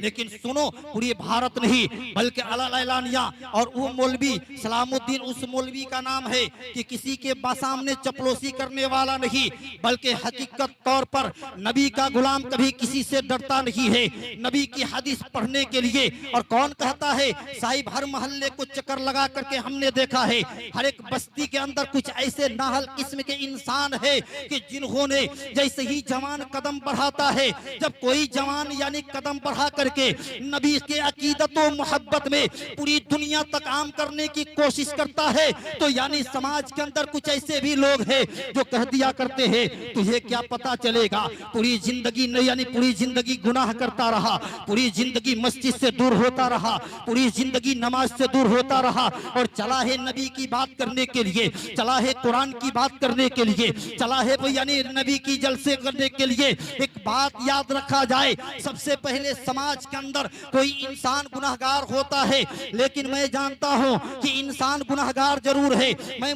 लेकिन सुनो, पूरी भारत नहीं बल्कि अलालानिया और वो मौलवी सलामुद्दीन उस मौलवी का नाम है कि किसी के सामने चपलोसी करने वाला नहीं, बल्कि हकीकत तौर पर नबी का गुलाम कभी किसी से डरता नहीं है। नबी की हदीस पढ़ने के लिए, और कौन कहता है साहिब, हर मोहल्ले को चक्कर लगा करके हमने देखा है, हर एक बस्ती के अंदर कुछ ऐसे नाहल किस्म के इंसान है कि जिन्होंने जैसे ही जवान कदम बढ़ाता है, जब कोई जवान यानी कदम बढ़ा करके नबी के अकीदत और मोहब्बत में पूरी दुनिया तक आम करने की कोशिश करता है, तो यानी समाज के अंदर कुछ ऐसे भी लोग हैं जो कह दिया करते हैं तुझे क्या पता चलेगा, पूरी जिंदगी नहीं यानी पूरी जिंदगी गुनाह करता रहा, पूरी जिंदगी मस्जिद से दूर होता रहा, पूरी जिंदगी नमाज से दूर होता रहा, और चला है नबी की बात करने के लिए, चला है कुरान की बात करने के लिए, चला है यानी नबी की जलसे करने के लिए। एक बात याद रखा जाए, सबसे पहले समाज के अंदर कोई इंसान गुनाहगार होता है, लेकिन मैं जानता हूं कि इंसान गुनाहगार जरूर है,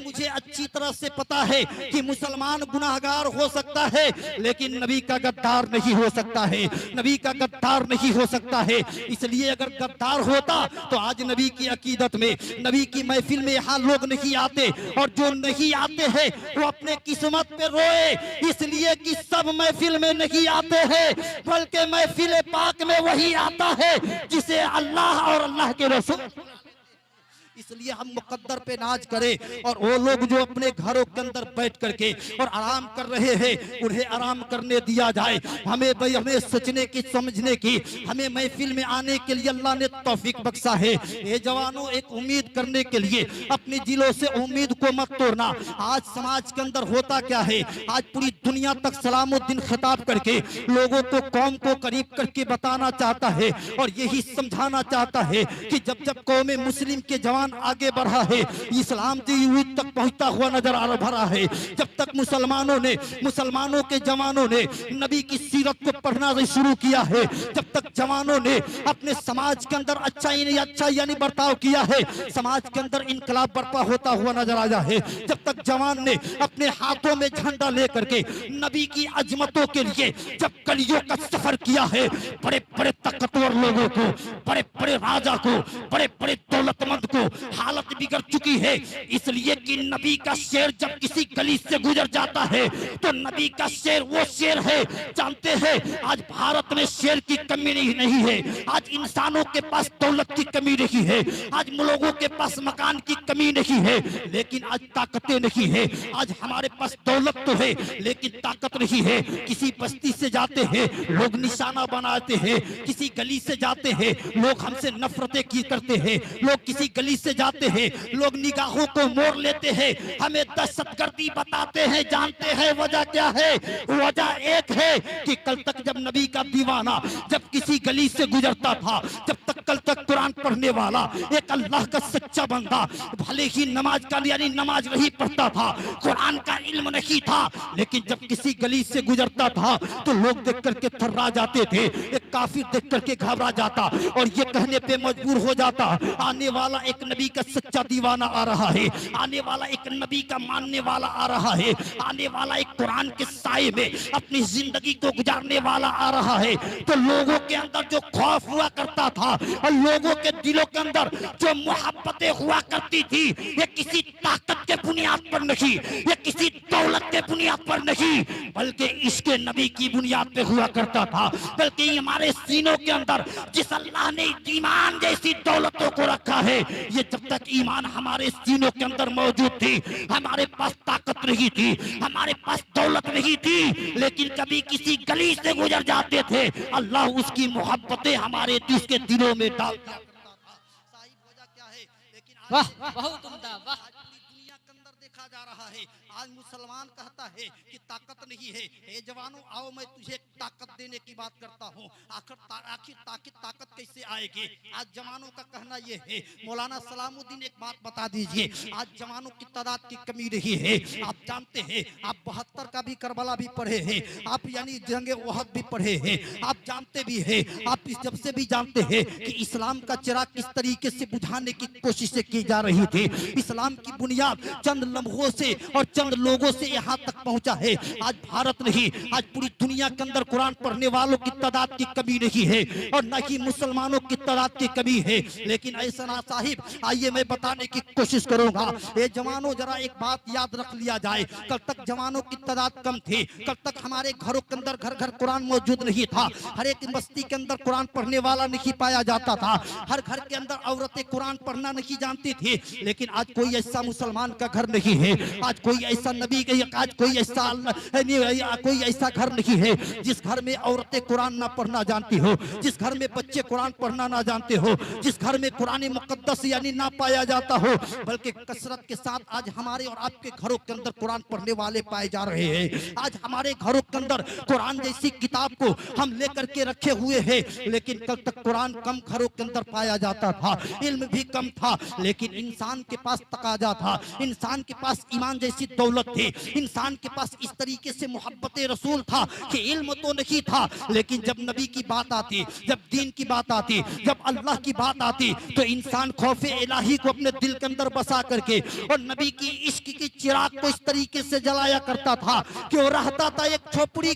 मुझे अच्छी तरह से पता है कि मुसलमान गुनाहगार हो सकता है, लेकिन नबी का गद्दार नहीं हो सकता है, नबी का गद्दार नहीं हो सकता है। इसलिए अगर गद्दार होता तो आज नबी की अकीदत में, नबी की महफिल में यहाँ लोग नहीं आते, और जो नहीं आते हैं वो अपने किस्मत पे रोए, इसलिए कि सब महफिल में नहीं आते हैं, बल्कि महफिल पाक में वही आता है जिसे अल्लाह और अल्लाह के रसूल। इसलिए हम मुकद्दर पे नाज करें, और वो लोग जो अपने घरों के अंदर बैठ करके और आराम कर रहे हैं उन्हें आराम करने दिया जाए। हमें सोचने की, समझने की, हमें महफिल में आने के लिए अल्लाह ने तौफीक बख्शा है। ये जवानों, एक उम्मीद करने के लिए अपनी दिलों से उम्मीद को मत तोड़ना। आज समाज के अंदर होता क्या है, आज पूरी दुनिया तक सलामुद्दीन खिताब करके लोगों को, कौम को करीब करके बताना चाहता है, और यही समझाना चाहता है कि जब जब कौम मुस्लिम के जवान आगे बढ़ा है, इस्लाम की यूथ तक पहुंचता हुआ नजर आ रहा है। जब तक मुसलमानों के जवानों ने नबी की सीरत को पढ़ना शुरू किया है, जब तक जवानों ने अपने समाज के अंदर अच्छा यानी बर्ताव किया है, समाज के अंदर इनकलाब बर्पा होता हुआ नजर आया है। जब तक जवान ने अपने हाथों में झंडा लेकर के नबी की अजमतों के लिए जब कलियों का सफर किया है, बड़े बड़े ताकतवर लोगों को, बड़े बड़े राजा को, बड़े बड़े दौलतमंद को हालत बिगड़ चुकी है, इसलिए कि नबी का शेर जब किसी गली से गुजर जाता है तो नबी का शेर वो शेर है। जानते हैं आज भारत में शेर की कमी नहीं है, आज इंसानों के पास दौलत की कमी नहीं है, आज लोगों के पास मकान की कमी नहीं है, लेकिन आज ताकतें नहीं है। आज हमारे पास दौलत तो है लेकिन ताकत नहीं है। किसी बस्ती से जाते हैं लोग निशाना बनाते हैं, किसी गली से जाते हैं लोग हमसे नफरतें की करते हैं, लोग किसी गली से जाते हैं लोग निगाहों को मोड़ लेते हैं, हमें दहशतगर्दी बताते हैं। जानते हैं वजह क्या है? वजह एक है कि कल तक जब नबी का दीवाना जब किसी गली से गुजरता था, जब तक कल तक कुरान पढ़ने वाला एक अल्लाह का सच्चा बंदा, भले ही नमाज का यानी नमाज नहीं पढ़ता था, कुरान का इल्म नहीं था, लेकिन जब किसी गली से गुजरता था तो लोग देख करके थर्रा जाते थे, एक काफिर देख करके घबरा जाता और ये कहने पे मजबूर हो जाता, आने वाला एक नबी का सच्चा दीवाना आ रहा है, आने वाला एक नबी का मानने वाला आ रहा है, आने वाला एक कुरान के साए में अपनी जिंदगी को गुजारने वाला आ रहा है। तो लोगों के अंदर जो खौफ हुआ करता था और लोगों के दिलों के अंदर जो मोहब्बतें हुआ करती थी, ये किसी ताकत के बुनियाद पर नहीं, ये किसी दौलत के बुनियाद पर नहीं, बल्कि इसके नबी की बुनियाद पे हुआ करता था। बल्कि हमारे सीनों के अंदर जिस अल्लाह ने ईमान जैसी दौलतों को रखा है, ये जब तक ईमान हमारे सीनों के अंदर मौजूद थी, हमारे पास ताकत नहीं थी, हमारे पास दौलत नहीं थी, लेकिन कभी किसी गली से गुजर जाते थे, अल्लाह उसकी मोहब्बतें हमारे उसके दिलों में डालता था। वजह क्या है? लेकिन वाह, बहुत उम्दा, वाह। दुनिया के अंदर देखा जा रहा है, आज मुसलमान कहता है कि ताकत नहीं है। ए जवानों आओ, मैं तुझे ताकत देने की बात करता हूँ। आखिर ताकत कैसे आएगी? आज जवानों का कहना ये है, मौलाना सलामुद्दीन एक बात बता दीजिए, आज जवानों की तादाद की कमी नहीं है। आप जानते हैं, आप 72 का भी करबला भी पढ़े हैं, आप यानी जंगे ओहद भी पढ़े हैं, आप जानते भी हैं, आप इस जब से भी जानते हैं कि इस्लाम का चिराग किस तरीके से बुझाने की कोशिशें की जा रही थी। इस्लाम की बुनियाद चंद लम्हों से और चंद लोगों से यहाँ तक पहुँचा है। आज भारत नहीं, आज पूरी दुनिया के अंदर कुरान पढ़ने वालों की तादाद की कमी नहीं है और न ही मुसलमानों की तादाद की कमी है। लेकिन ऐसा ना साहिब, आइए मैं बताने की कोशिश करूंगा। ये जवानों जरा एक बात याद रख लिया जाए, कल तक जवानों की तादाद कम थी, कल तक हमारे घरों के अंदर घर घर कुरान मौजूद नहीं था, हर एक बस्ती के अंदर कुरान पढ़ने वाला नहीं पाया जाता था, हर घर के अंदर औरतें कुरान पढ़ना नहीं जानती थी। लेकिन आज कोई ऐसा मुसलमान का घर नहीं है, आज कोई ऐसा नबी, आज कोई ऐसा घर नहीं है जिस घर में औरतें कुरान ना पढ़ना जानती हो, जिस घर में बच्चे कुरान पढ़ना ना जानते हो, जिस घर में कुरान मुकद्दस यानी ना पाया जाता हो। बल्कि कसरत के साथ आज हमारे और आपके घरों के अंदर कुरान पढ़ने वाले पाए जा रहे हैं। आज हमारे घरों के अंदर कुरान जैसी किताब को हम लेकर के रखे हुए हैं। लेकिन कल तक कुरान कम घरों के अंदर पाया जाता था, इल्म भी कम था, लेकिन इंसान के पास तकाजा था, इंसान के पास ईमान जैसी दौलत थी, इंसान के पास इस तरीके से मोहब्बत रसूल था कि इल्म तो नहीं था, लेकिन जब नबी की बात आती, जब दीन की बात आती, जब अल्लाह की बात आती, तो इंसान खौफे इलाही को अपने दिल के अंदर बसा करके और नबी की इश्क की चिराग को इस तरीके से जलाया करता था कि वो रहता था एक झोपड़ी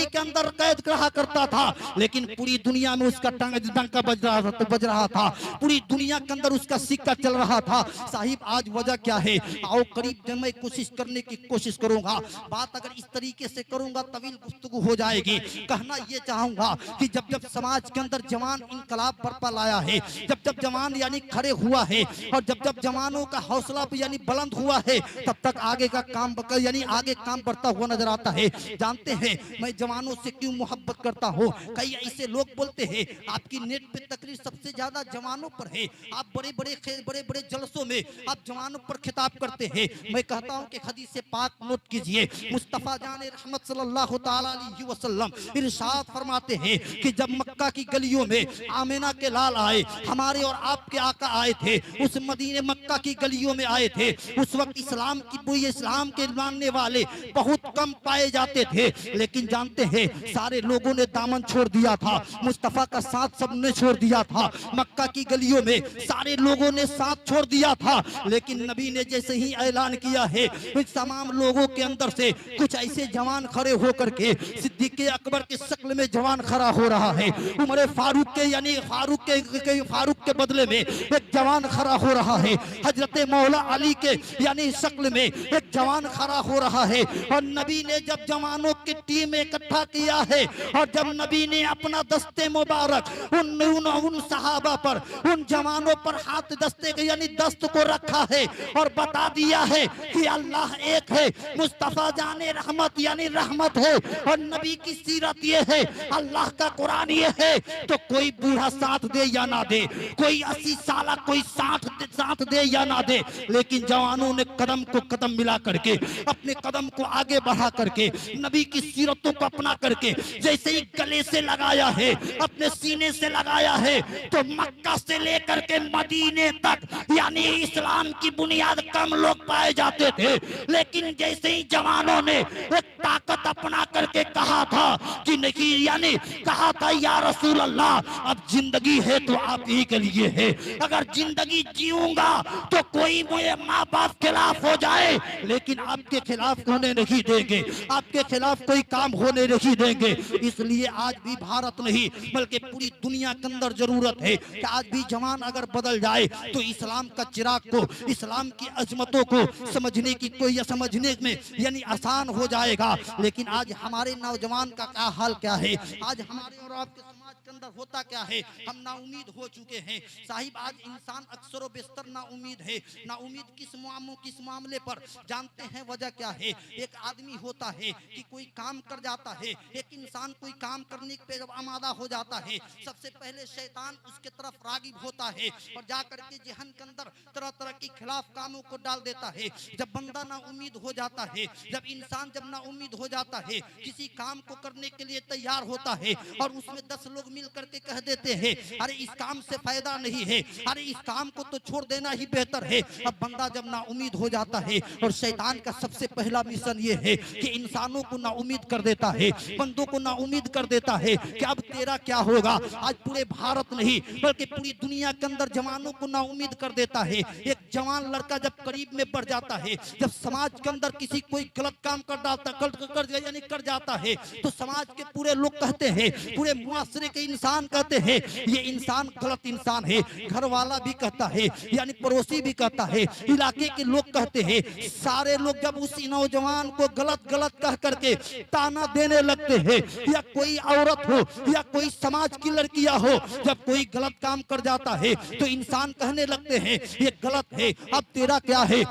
के अंदर कैद रहा करता था। लेकिन पूरी दुनिया में उसका डंका बज रहा था, पूरी दुनिया के अंदर उसका सिक्का चल रहा था। साहिब आज वजह क्या है, आओ करीब मैं कोशिश करने की कोशिश करूंगा। बात अगर इस तरीके से करूंगा तवील गुफ्तगू हो जाएगी। कहना ये चाहूंगा कि जब जब समाज के अंदर जवान इनकलाब बरपा लाया है, जब जब जवान यानी खड़े हुआ है और जब जब जवानों का हौसला यानी बुलंद हुआ है, तब तक आगे का काम यानी आगे काम बढ़ता हुआ नजर आता है। जानते हैं मैं जवानों से क्यों मोहब्बत करता हूँ? कई ऐसे लोग बोलते हैं आपकी नेट पे तकरीर सबसे ज्यादा जवानों पर है, आप बड़े बड़े जलसों में आप जवानों पर खिताब करते हैं। मैं कहता हूँ कि हदीस से पाक नोट कीजिए, मुस्तफा जाने रहमत सल्लल्लाहु ताला अलैहि वसल्लम इरशाद फरमाते हैं कि जब मक्का की गलियों में आमिना के लाल आए, हमारे और आपके आका आए थे, उस मदीने मक्का की गलियों में आए थे, उस वक्त इस्लाम के मानने वाले बहुत कम पाए जाते थे। लेकिन जानते हैं सारे लोगों ने दामन छोड़ दिया था, मुस्तफा का साथ सबने छोड़ दिया था, मक्का की गलियों में सारे लोगों ने साथ छोड़ दिया था। लेकिन नबी ने जैसे ही ऐलान किया है, तमाम लोगों के अंदर से कुछ ऐसे जवान खड़े होकर के सिद्दीक अकबर की शक्ल में जवान खड़ा हो रहा है, उमर फारूक के यानी फारूक के बदले में एक जवान खड़ा हो रहा है, हजरत मौला अली के यानी शक्ल में एक जवान खड़ा हो रहा है। और नबी ने जब जवानों की टीम इकट्ठा किया है और जब नबी ने अपना दस्ते मुबारक उन सहाबा पर, उन जवानों पर हाथ दस्ते यानी दस्त को रखा है और बता दिया है कि अल्लाह एक है, मुस्तफा जाने रहमत यानी रहमत है और नबी की सीरत ये है, अल्लाह का कुरान ये है, तो कोई बूढ़ा साथ दे या ना दे, कोई 80 साल कोई 60 साथ दे या ना दे, लेकिन जवानों ने कदम को कदम मिला करके अपने कदम को आगे बढ़ा करके नबी की सीरतों को अपना करके जैसे ही गले से लगाया है, अपने सीने से लगाया है, तो मक्का से लेकर के मदीने तक यानी इस्लाम की बुनियाद कम लोग पाए जाते थे। लेकिन जैसे ही जवानों ने एक ताकत अपना करके कहा था कि नहीं, यानी कहा था या रसूल अल्लाह अब जिंदगी है तो आप ही के लिए है, अगर जिंदगी जीऊंगा तो कोई मुझे माँ बाप खिलाफ हो जाए लेकिन आपके खिलाफ होने नहीं देंगे, आपके खिलाफ कोई काम होने नहीं देंगे। इसलिए आज भी भारत नहीं बल्कि पूरी दुनिया के अंदर जरूरत है कि आज भी जवान अगर बदल जाए तो इस्लाम का चिराग को, इस्लाम की अजमतों को समझने की कोई समझने में यानी आसान हो जाएगा। लेकिन आज हमारे नौजवान का क्या हाल क्या है, आज हमारे और आपके समाज के अंदर होता क्या है, हम ना उम्मीद हो चुके हैं। साहिब आज इंसान अक्सर व बेशतर ना उम्मीद है, ना उम्मीद किस मामले पर जानते हैं वजह क्या है। एक आदमी होता है कि कोई काम कर जाता है, एक इंसान कोई काम करने पे जब आमादा हो जाता है, सबसे पहले शैतान उसके तरफ रागिब होता है और जाकर के जहन के अंदर तरह तरह के खिलाफ कामों को डाल देता है। जब बंदा ना उम्मीद हो जाता है, जब इंसान ना उम्मीद हो जाता है, किसी काम को करने के लिए तैयार होता है और उसमें 10 लोग मिल मिल करके कह देते हैं अरे इस काम से फायदा नहीं है, अरे इस काम को तो छोड़ देना ही बेहतर है। अब बंदा जब नाउमीद हो जाता है, और शैतान का सबसे पहला मिशन ये है कि इंसानों को नाउमीद कर देता है, बंदों को नाउमीद कर देता है कि अब तेरा क्या होगा। आज पूरे भारत नहीं बल्कि पूरी दुनिया के अंदर जवानों को नाउमीद कर देता है। एक जवान लड़का जब करीब में बढ़ जाता है, जब समाज के अंदर किसी कोई गलत काम कर डालता कर जाता है, तो समाज के पूरे लोग कहते हैं, पूरे मुआशरे के इंसान कहते हैं ये इंसान गलत इंसान है। घर वाला भी कहता है, यानी पड़ोसी भी कहता है, इलाके के लोग कहते हैं। सारे लोग जब उस नौजवान को गलत गलत कह करके ताना देने लगते हैं, या कोई औरत हो या कोई समाज की लड़कियां हो, जब कोई गलत काम कर जाता है तो इंसान कहने लगते हैं ये गलत है, अब तेरा क्या है।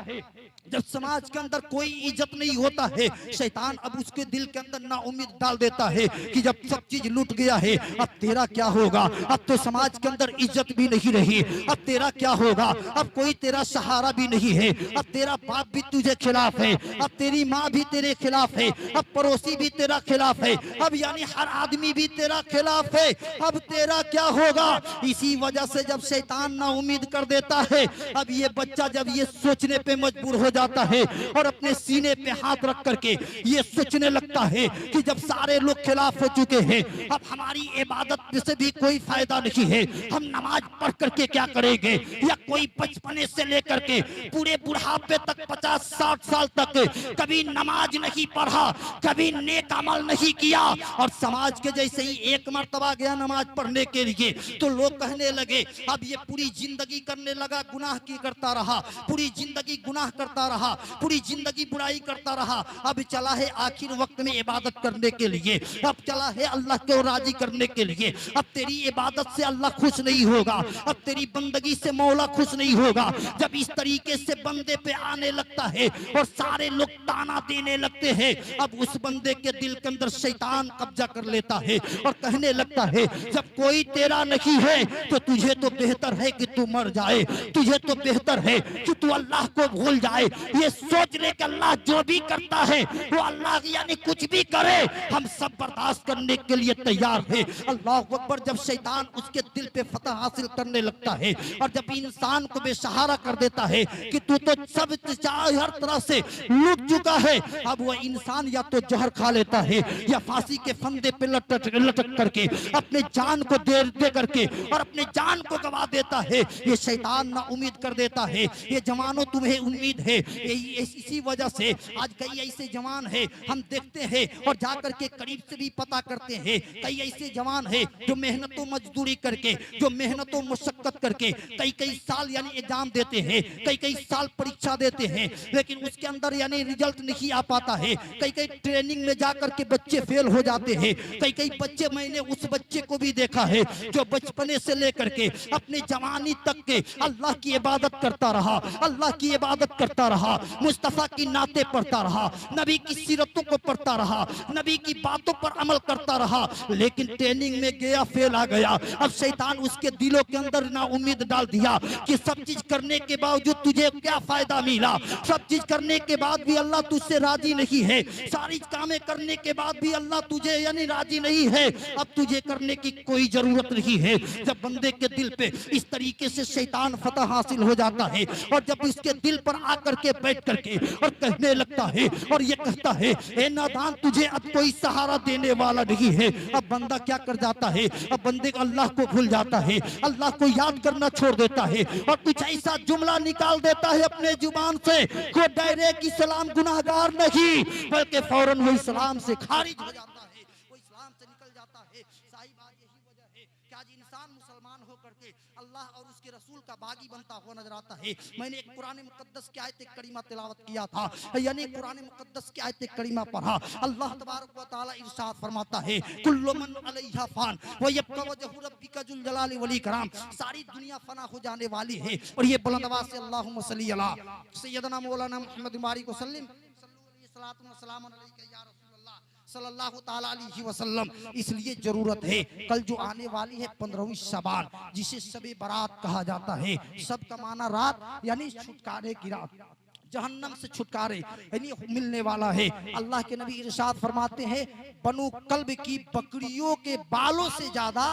जब समाज के अंदर कोई इज्जत नहीं होता है, शैतान अब उसके दिल के अंदर नाउम्मीद डाल देता है कि जब सब चीज लूट गया है अब तेरा क्या होगा। अब तो समाज के अंदर इज्जत भी नहीं रही, अब तेरा क्या होगा। अब कोई तेरा सहारा भी नहीं है, अब तेरा बाप भी तुझे खिलाफ है, अब तेरी माँ भी तेरे खिलाफ है, अब पड़ोसी भी तेरा खिलाफ है, अब यानी हर आदमी भी तेरा खिलाफ है, अब तेरा क्या होगा। इसी वजह से जब शैतान नाउम्मीद कर देता है, अब ये बच्चा जब ये सोचने पे मजबूर हो जाता है और अपने सीने पे हाथ रख करके ये सोचने लगता है कि जब सारे लोग खिलाफ हो चुके हैं, अब हमारी इबादत से भी कोई फायदा नहीं है, हम नमाज पढ़ करके क्या करेंगे। या कोई बचपने से लेकर के पूरे बुढ़ापे तक 50-60 साल तक कभी नमाज नहीं पढ़ा, कभी नेक अमल नहीं किया, और समाज के जैसे ही एक मर्तबा गया नमाज पढ़ने के लिए तो लोग कहने लगे अब ये पूरी जिंदगी करने लगा, गुनाह की करता रहा, पूरी जिंदगी गुनाह करता रहा, पूरी जिंदगी बुराई करता रहा, अब चला है आखिर वक्त में इबादत करने के लिए, अब चला है अल्लाह को राजी करने के लिए। अब तेरी इबादत से अल्लाह खुश नहीं होगा, अब तेरी बंदगी से मौला खुश नहीं होगा। जब इस तरीके से बंदे पे आने लगता है और सारे लोग ताना देने लगते हैं, अब उस बंदे के दिल के अंदर शैतान कब्जा कर लेता है और कहने लगता है जब कोई तेरा नहीं है तो तुझे तो बेहतर है कि तू मर जाए, तुझे तो बेहतर है कि तू अल्लाह को भूल जाए। ये सोच ले कि अल्लाह जो भी करता है वो अल्लाह यानी कुछ भी करे हम सब बर्दाश्त करने के लिए तैयार है। अल्लाह अकबर। जब शैतान उसके दिल पे फतह हासिल करने लगता है और जब इंसान को बेसहारा कर देता है कि तू तो सब हर तरह से लूट चुका है, अब वह इंसान या तो जहर खा लेता है या फांसी के फंदे पे लटक करके अपने जान को दे करके और अपने जान को गवा देता है। ये शैतान ना उम्मीद कर देता है ये जवानों तुम्हें उम्मीद है। इसी वजह से आज कई ऐसे जवान हैं हम देखते हैं और जाकर के करीब से भी पता करते हैं, कई ऐसे जवान हैं जो मेहनतों मजदूरी करके, जो मेहनतों मुशक्कत करके कई साल यानी एग्जाम देते हैं, कई साल परीक्षा देते हैं, लेकिन उसके अंदर यानी रिजल्ट नहीं आ पाता है। कई ट्रेनिंग में जाकर के बच्चे फेल हो जाते हैं। कई बच्चे, मैंने उस बच्चे को भी देखा है जो बचपने से लेकर के अपने जवानी तक के अल्लाह की इबादत करता रहा, अल्लाह की इबादत करता रहा, मुस्तफा की नाते पढ़ता रहा, नबी की सीरतों को पढ़ता रहा, नबी की बातों पर अमल करता रहा, लेकिन ट्रेनिंग में गया फेल आ गया। अब शैतान उसके दिलों के अंदर ना उम्मीद डाल दिया कि सब चीज करने के बावजूद तुझे क्या फायदा मिला, सब चीज करने के बाद भी अल्लाह तुझसे राजी नहीं है, सारी कामें करने के बाद भी अल्लाह तुझे यानी राजी नहीं है, अब तुझे करने की कोई जरूरत नहीं है। जब बंदे के दिल पे इस तरीके से शैतान फतह हासिल हो जाता है और जब इसके दिल पर आकर के बैठ करके और कहने लगता है और ये कहता है ए नादान तुझे अब कोई सहारा देने वाला नहीं है, अब बंदा क्या कर जाता है, अब बंदे अल्लाह को भूल जाता है, अल्लाह को याद करना छोड़ देता है और कुछ ऐसा जुमला निकाल देता है अपने जुबान से को डायरेक्ट इस्लाम गुनाहगार नहीं बल्कि फौरन वो इस्लाम से खारिज हो जाता है, वो इस्लाम से निकल जाता है। साहिब आज यही वजह है कि आज इंसान मुसलमान होकर के अल्लाह और उसके रसूल का बागी बनता हुआ नजर आता है। मैंने एक कुरान मुकद्दस की आयत करीमा तिलावत किया था, यानी कुरान मुकद्दस की आयत करीमा पढ़ा। अल्लाह तबारक व तआला इरशाद फरमाता है कुल्लु मन अलैहा फान व यबका वजहु रब्बिका जुल जलाली वल इकराम, सारी दुनिया फना हो जाने वाली है। और ये बुलंद आवाज से अल्लाहुम्मा सल्ली अला सय्यदना मौलाना मुहम्मद बारिक वसल्लम सल्लल्लाहु अलैहि या रसूलल्लाह सल्लल्लाहु ताला अलैहि वसल्लम। इसलिए जरूरत है कल जो आने वाली है 15वीं शबान जिसे शबे बारात कहा जाता है, सब का माना रात यानी छुटकारे की रात, जहन्नम से छुटकारे यानी मिलने वाला है। अल्लाह के नबी इरशाद फरमाते हैं, बनु कल्ब की बकरियों के बालों से ज्यादा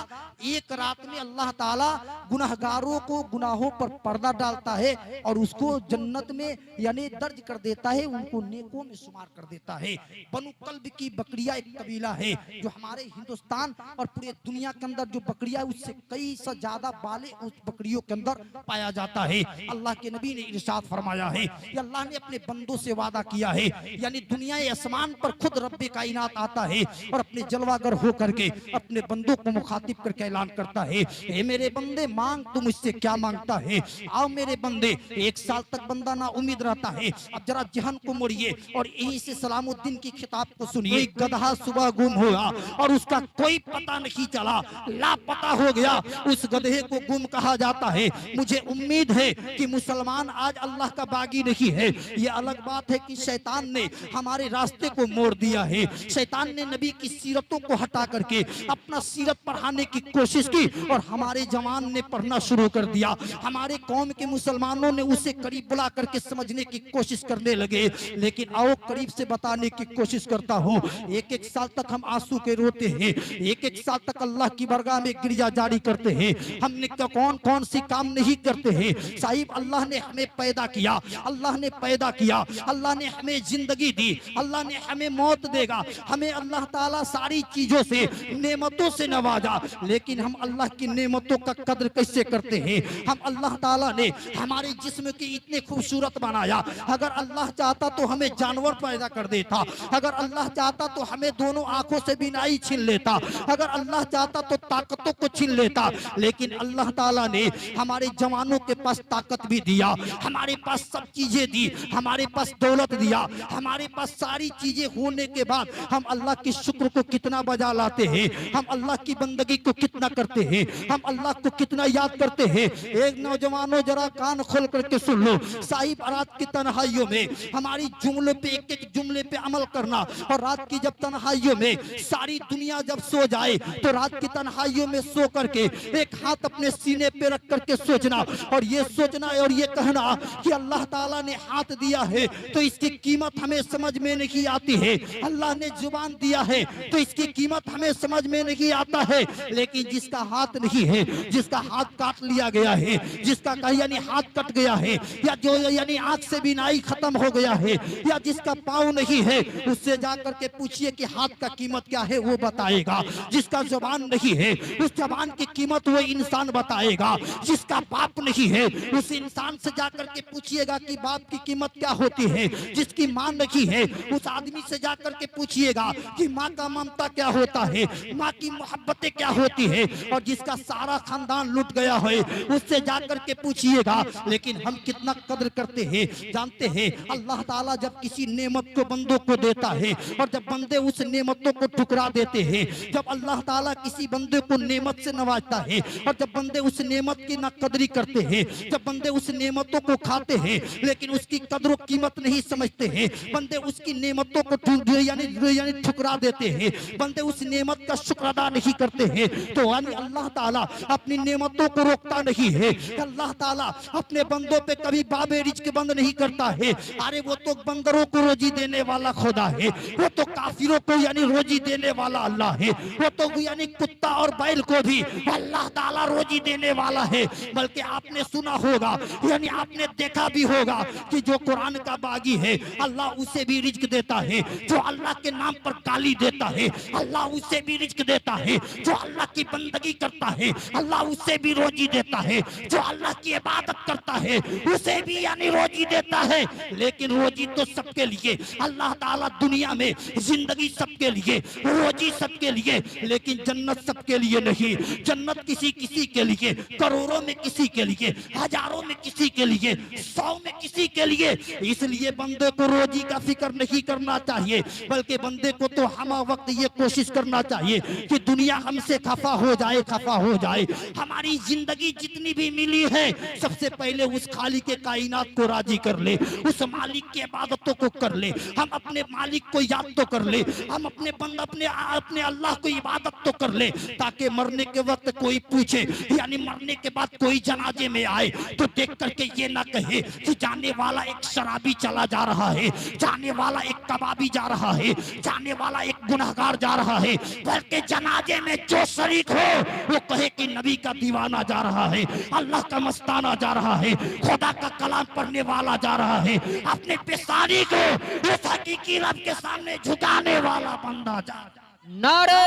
एक रात में अल्लाह ताला गुनाहगारों को गुनाहों पर पर्दा डालता है और उसको जन्नत में यानी दर्ज कर देता है, उनको नेकों में शुमार कर देता है। बनु कल्ब की बकरियां एक कबीला है जो हमारे हिंदुस्तान और पूरे दुनिया के अंदर जो बकरियां उससे कई से ज्यादा बाले उस बकरियों के अंदर पाया जाता है। अल्लाह के नबी ने इरशाद फरमाया है कि अल्लाह ने अपने बंदों से वादा किया है, यानी दुनिया आसमान पर खुद रब्बे कायनात आता है और अपने जलवागर हो करके अपने बंदों को मुखातिब करके ऐलान करता है, ए मेरे बंदे मांग तू मुझसे क्या मांगता है, आओ मेरे बंदे। 1 साल तक बंदा ना उम्मीद रहता है। अब जरा जहन को मोड़िए और यहीं से सलामुद्दीन की खिताब को सुनिए। गधा सुबह गुम हुआ और उसका कोई पता नहीं चला, लापता हो गया। उस गधे को गुम कहा जाता है। मुझे उम्मीद है कि मुसलमान आज अल्लाह का बागी नहीं है। ये अलग बात है कि शैतान ने हमारे रास्ते को मोड़ दिया है। शैतान ने नबी की सीरतों को हटा करके अपना सीरत पढ़ाने की कोशिश की और हमारे जवान ने पढ़ना शुरू कर दिया। हमारे कौम के मुसलमानों ने उसे करीब बुला करके समझने की कोशिश करने लगे। लेकिन आओ करीब से बताने की कोशिश करता हूँ। 1-1 साल तक हम आंसू के रोते हैं, 1-1 साल तक अल्लाह की बरगाह में गिरजा जारी करते हैं। हमने कौन कौन सी काम नहीं करते हैं। साहिब अल्लाह ने हमें पैदा किया, अल्लाह ने पैदा किया, अल्लाह ने हमें जिंदगी दी, अल्लाह ने हमें मौत देगा। हमें अल्लाह ताला सारी चीजों से नेमतों से नवाजा, लेकिन हम अल्लाह की नेमतों का कद्र कैसे करते हैं। हम अल्लाह ताला ने हमारे जिस्म के इतने खूबसूरत बनाया। अगर अल्लाह चाहता तो हमें जानवर पैदा कर देता, अगर अल्लाह चाहता तो हमें दोनों आंखों से बीनाई छीन लेता, अगर अल्लाह चाहता तो ताकतों को छीन लेता। लेकिन अल्लाह ताला ने हमारे जवानों के पास ताकत भी दिया, हमारे पास सब चीजें दी, हमारे पास दौलत दिया, हमारे पास सारी चीजें होने के बाद हम अल्लाह के शुक्र को कितना बजा लाते हैं, हम अल्लाह की बंदगी को कितना करते हैं, हम अल्लाह को कितना याद करते हैं। एक नौजवानों जरा कान खोल करके सुन लो। साहिब रात की तन्हाइयों में हमारी जुमले पे एक जुमले पे अमल करना, और रात की जब तन्हाइयों में सारी दुनिया जब सो जाए तो रात की तन्हाइयों में सो करके एक हाथ अपने सीने पे रख करके सोचना और ये सोचना और ये कहना कि अल्लाह ताला ने हाथ दिया है तो इसकी कीमत हमें समझ में नहीं आती है। अल्लाह ने जुबान दिया है तो इसकी कीमत हमें समझ में नहीं आता है। लेकिन जिसका हाथ नहीं है, जिसका हाथ काट लिया गया है, जिसका यानी हाथ कट गया है, या जो यानी आंख से बीनाई खत्म हो गया है, या जिसका पाँव नहीं है, उससे जाकर के पूछिए कि हाथ का कीमत क्या है, वो बताएगा। जिसका जुबान नहीं है उस जुबान की कीमत वो इंसान बताएगा। जिसका बाप नहीं है उस इंसान से जाकर के पूछिएगा कि बाप की कीमत क्या होती है। जिसकी मां नहीं है उस आदमी से जाकर के पूछिएगा कि माँ का ममता क्या होता है, माँ की मोहब्बतें क्या होती है। और जिसका सारा खानदान लुट गया है उससे जाकर के पूछिएगा। लेकिन हम कितना कदर करते हैं जानते हैं। अल्लाह ताला जब किसी नेमत को बंदों को देता है और जब बंदे उस नेमतों को ठुकरा देते हैं, जब अल्लाह ताला किसी बंदे को नेमत से नवाजता है और जब बंदे उस नेमत की नाकदरी करते हैं, जब बंदे उस नेमतों को खाते हैं लेकिन उसकी कदर कीमत नहीं समझते हैं, बंदे उसकी नेमतों को यानी ठुकरा देते हैं, बंदे उस नेमत का शुक्र अदा नहीं करते हैं, तो यानी अल्लाह ताला अपनी नेमतों को रोकता नहीं है। अल्लाह ताला अपने बंदों पे कभी बाबे रिज्क बंद नहीं करता है। अरे वो तो बंदरों को रोजी देने वाला खुदा है, वो तो काफिरों को यानी रोजी देने वाला अल्लाह है, वो तो यानी कुत्ता और बैल को भी अल्लाह ताला रोजी देने वाला है। बल्कि आपने सुना होगा यानी आपने देखा भी होगा कि जो कुरान का बागी है अल्लाह उसे भी रिज्क देता है, जो अल्लाह के नाम पर गाली देता है अल्लाह उसे भी रिज्क देता है, जो अल्लाह की बंदगी करता है अल्लाह उसे भी रोजी देता है, जो अल्लाह की इबादत करता है उसे भी यानी रोजी देता है। लेकिन रोजी तो सबके लिए अल्लाह ताला दुनिया में जिंदगी सबके लिए, रोजी सबके लिए, लेकिन जन्नत सबके लिए नहीं। जन्नत किसी किसी के लिए, करोड़ों में किसी के लिए, हजारों में किसी के लिए, 100 में किसी के लिए। इसलिए बंदे को रोजी का फिक्र नहीं करना चाहिए, बल्कि बंदे को तो हम वक्त ये कोशिश करना चाहिए कि दुनिया हमसे खफा हो जाए, खफा हो जाए। हमारी जिंदगी जितनी भी मिली है सबसे पहले उस खालिक के कायनात को राजी कर ले, उस मालिक की इबादतों को कर ले। हम अपने मालिक को याद तो कर ले, हम अपने अपने अल्लाह को इबादत तो कर ले, ताकि मरने के वक्त कोई पूछे यानी मरने के बाद कोई जनाजे में आए तो देख करके ये ना कहे कि जाने वाले वाला एक शराबी चला जा रहा है, जाने वाला एक कबाबी जा रहा है, जाने वाला एक गुनहगार जा रहा है, बल्कि जनाजे में जो शरीक हो वो कहे कि नबी का दीवाना जा रहा है, अल्लाह का मस्ताना जा रहा है, खुदा का कलाम पढ़ने वाला जा रहा है, अपने पेशानी को इस हकीकी रब के सामने झुकाने वाला बंदा जा रहा है। नारे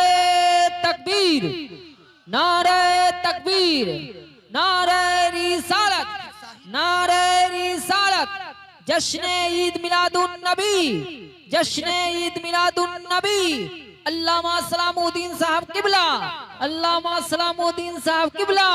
तकबीर, नारे तकबीर, नारे रिसालत, नारे रिसालत, जश्न ईद मिलादुन नबी, जश्न ईद मिलादुन नबी। अल्लामा सलामुद्दीन साहब किबला, अल्लामा सलामुद्दीन साहब किबला।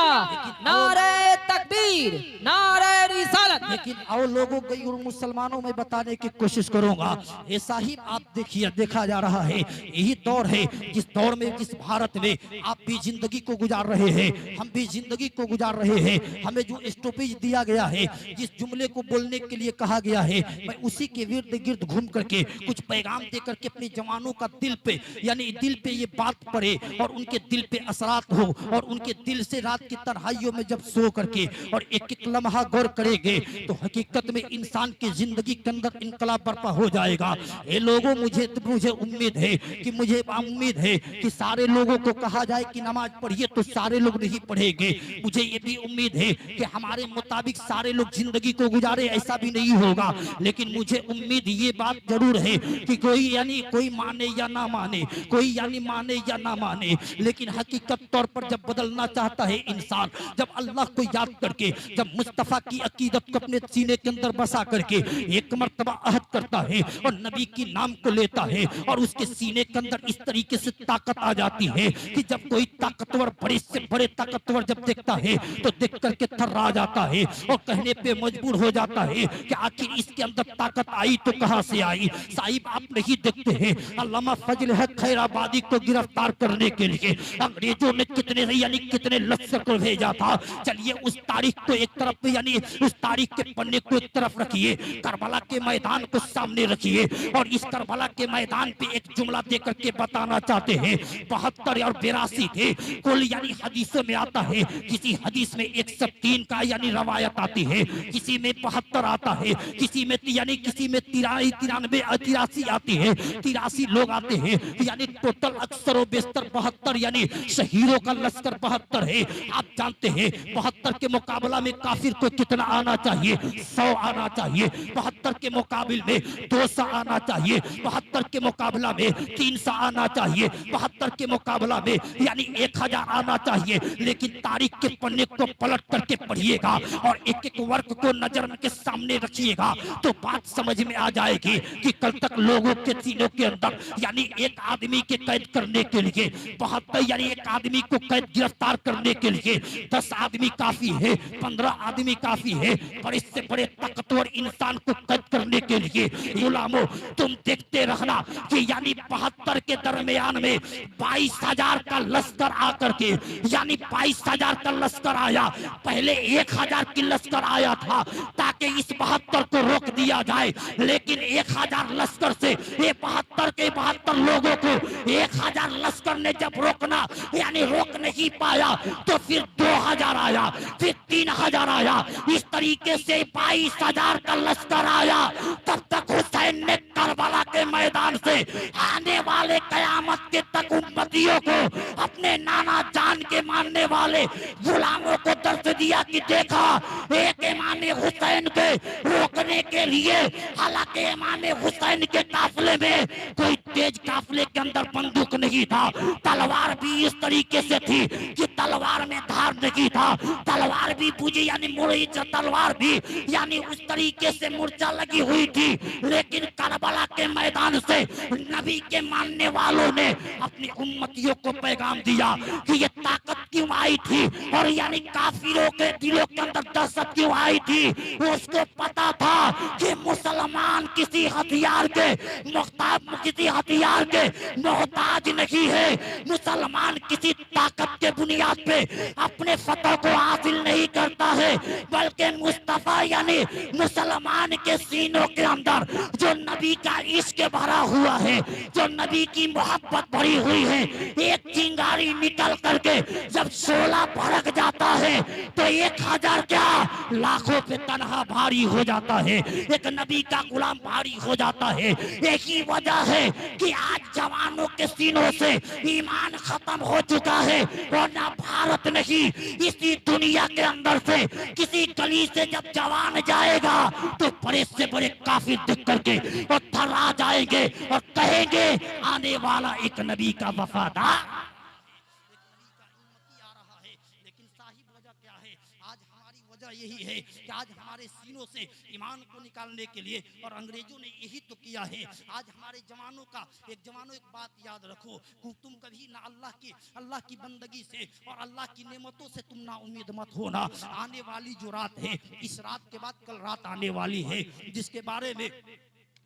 नारे तकबीर, नारे रिसालत। लेकिन और लोगों को और मुसलमानों में बताने की कोशिश करूंगा, ये साहिब आप देखिए, देखा जा रहा है यही दौर है जिस दौर में, जिस भारत में आप भी जिंदगी को गुजार रहे हैं, हम भी जिंदगी को गुजार रहे हैं। हमें जो स्टॉपेज दिया गया है, जिस जुमले को बोलने के लिए कहा गया है, मैं उसी के विर्द गिर्द घूम करके कुछ पैगाम दे करके अपने जवानों का दिल पे, यानी दिल पे ये बात पड़े और उनके दिल पे असरात हो, और उनके दिल से रात की तन्हाइयों में जब सो करके और एक एक लम्हा गौर करेंगे तो हकीकत में इंसान की जिंदगी के अंदर इनकलाब बर्पा हो जाएगा। ये लोगों, मुझे उम्मीद है कि उम्मीद है कि सारे लोगों को कहा जाए कि नमाज पढ़िए तो सारे लोग नहीं पढ़ेंगे। मुझे ये भी उम्मीद है कि हमारे मुताबिक सारे लोग जिंदगी को गुजारे, ऐसा भी नहीं होगा। लेकिन मुझे उम्मीद ये बात जरूर है कि कोई माने या ना माने, कोई माने या ना माने, लेकिन हकीकत तौर पर जब बदलना चाहता है इंसान, जब अल्लाह को याद करके, जब मुस्तफा की अकीदत को अपने सीने के अंदर बसा करके एक मर्तबा अहद करता है और नबी की नाम को लेता है, और उसके सीने के अंदर इस तरीके से ताकत आ जाती है कि जब कोई ताकतवर, बड़े से बड़े ताकतवर जब देखता है तो देख करके थर्रा जाता है और कहने पे मजबूर हो जाता है कि आखिर इसके अंदर ताकत आई तो कहां से आई। साहिब आप नहीं देखते हैं, अल्लामा फजल हक खैराबादी को गिरफ्तार करने के लिए अंग्रेजों ने कितने लश्कर को भेजा था। चलिए उस तारीख को एक तरफ, उस तारीख के पन्ने को एक तरफ रखिए, करबला के मैदान को सामने रखिए, और इस करबला के मैदान पे एक जुमला देकर के बताना चाहते हैं। 72 और 82 थे कुल, हदीसों में आता है, किसी हदीस में 103 का रवायत आती है, किसी में 72 आता है, किसी में 93 83 आती है, 83 लोग आते हैं, टोटल अक्सर व बेशतर 72 शहीदों का लश्कर 72 है। आप जानते हैं 72 के मुकाबला में काफिर को कितना आना चाहिए? 100 आना चाहिए। 72 के मुकाबले में 200 आना चाहिए। 72 के मुकाबला में 300 आना चाहिए। 72 के मुकाबला में 1000 आना चाहिए। लेकिन तारीख के पन्ने को पलट करके पढ़िएगा और एक एक वर्ग को नजर के सामने रखिएगा तो बात समझ में आ जाएगी कि कल तक लोगों के सीनों के अंदर एक आदमी के कैद करने के लिए 72 एक आदमी को कैद गिरफ्तार करने के लिए 10 आदमी काफी है, 15 आदमी काफी है, पर इससे बड़े ताकतवर इंसान को कैद करने के लिए गुलामों तुम देखते रहना कि 72 के दरमियान में 22,000 का लश्कर आकर के 22,000 का लश्कर आया। पहले 1,000 की लश्कर आया था ताकि इस 72 को रोक दिया जाए, लेकिन 1,000 लश्कर से ये 72 के 72 लोगों को 1,000 लश्कर ने जब रोकना रोक नहीं पाया तो फिर 2,000 आया, फिर 3,000 आया, इस तरीके से 22,000 का लश्कर आया। तब तक हुसैन ने करबला के मैदान से आने वाले कयामत के तक उम्मतियों को, अपने नाना जान के मानने वाले गुलामों को दर्द दिया कि देखा एक इमाम हुसैन के रोकने के लिए, हालांकि इमाम हुसैन के काफिले में कोई तेज काफिले के अंदर बंदूक नहीं था, तलवार भी इस तरीके से थी कि तलवार में धार नहीं था, तलवार भी बुझी मुड़ी, तलवार भी उस तरीके से मूर्छा लगी हुई थी। लेकिन करबला के मैदान से नबी के मानने वालों ने अपनी उम्मतियों को पैगाम दिया कि ये ताकत क्यों आई थी और काफिरों के दिलों के अंदर दहशत क्यों आई थी। उसको पता था कि मुसलमान किसी हथियार के मोहताज नहीं है, मुसलमान किसी ताकत के बुनियाद पे अपने फतह को हासिल नहीं करता है, बल्कि मुस्तफा यानी मुसलमान के सीनों के अंदर जो नबी का इश्क भरा हुआ है, जो नबी की मोहब्बत भरी हुई है, एक चिंगारी निकल करके जब शोला भड़क जाता है तो 1000 क्या लाखों पे तनहा भारी हो जाता है, एक नबी का गुलाम भारी हो जाता है। एक ही वजह है कि आज जवानों के सीनों से ईमान खत्म हो चुका है, वरना भारत नहीं इसी दुनिया के अंदर से किसी गली से जब जवान जाएगा तो बड़े से बड़े काफिर दिख करके और थर्रा जाएंगे और कहेंगे आने वाला एक नबी का वफादार आ रहा है। लेकिन साहिब वजह क्या है? आज हमारी वजह यही है कि आज हमारे सीनों से ईमान को निकालने के लिए, और अंग्रेजों ने यही तो किया है। आज हमारे जवानों का एक बात याद रखो, तुम कभी ना अल्लाह की बंदगी से और अल्लाह की नेमतों से तुम ना उम्मीद मत होना। आने वाली जो रात है, इस रात के बाद कल रात आने वाली है, जिसके बारे में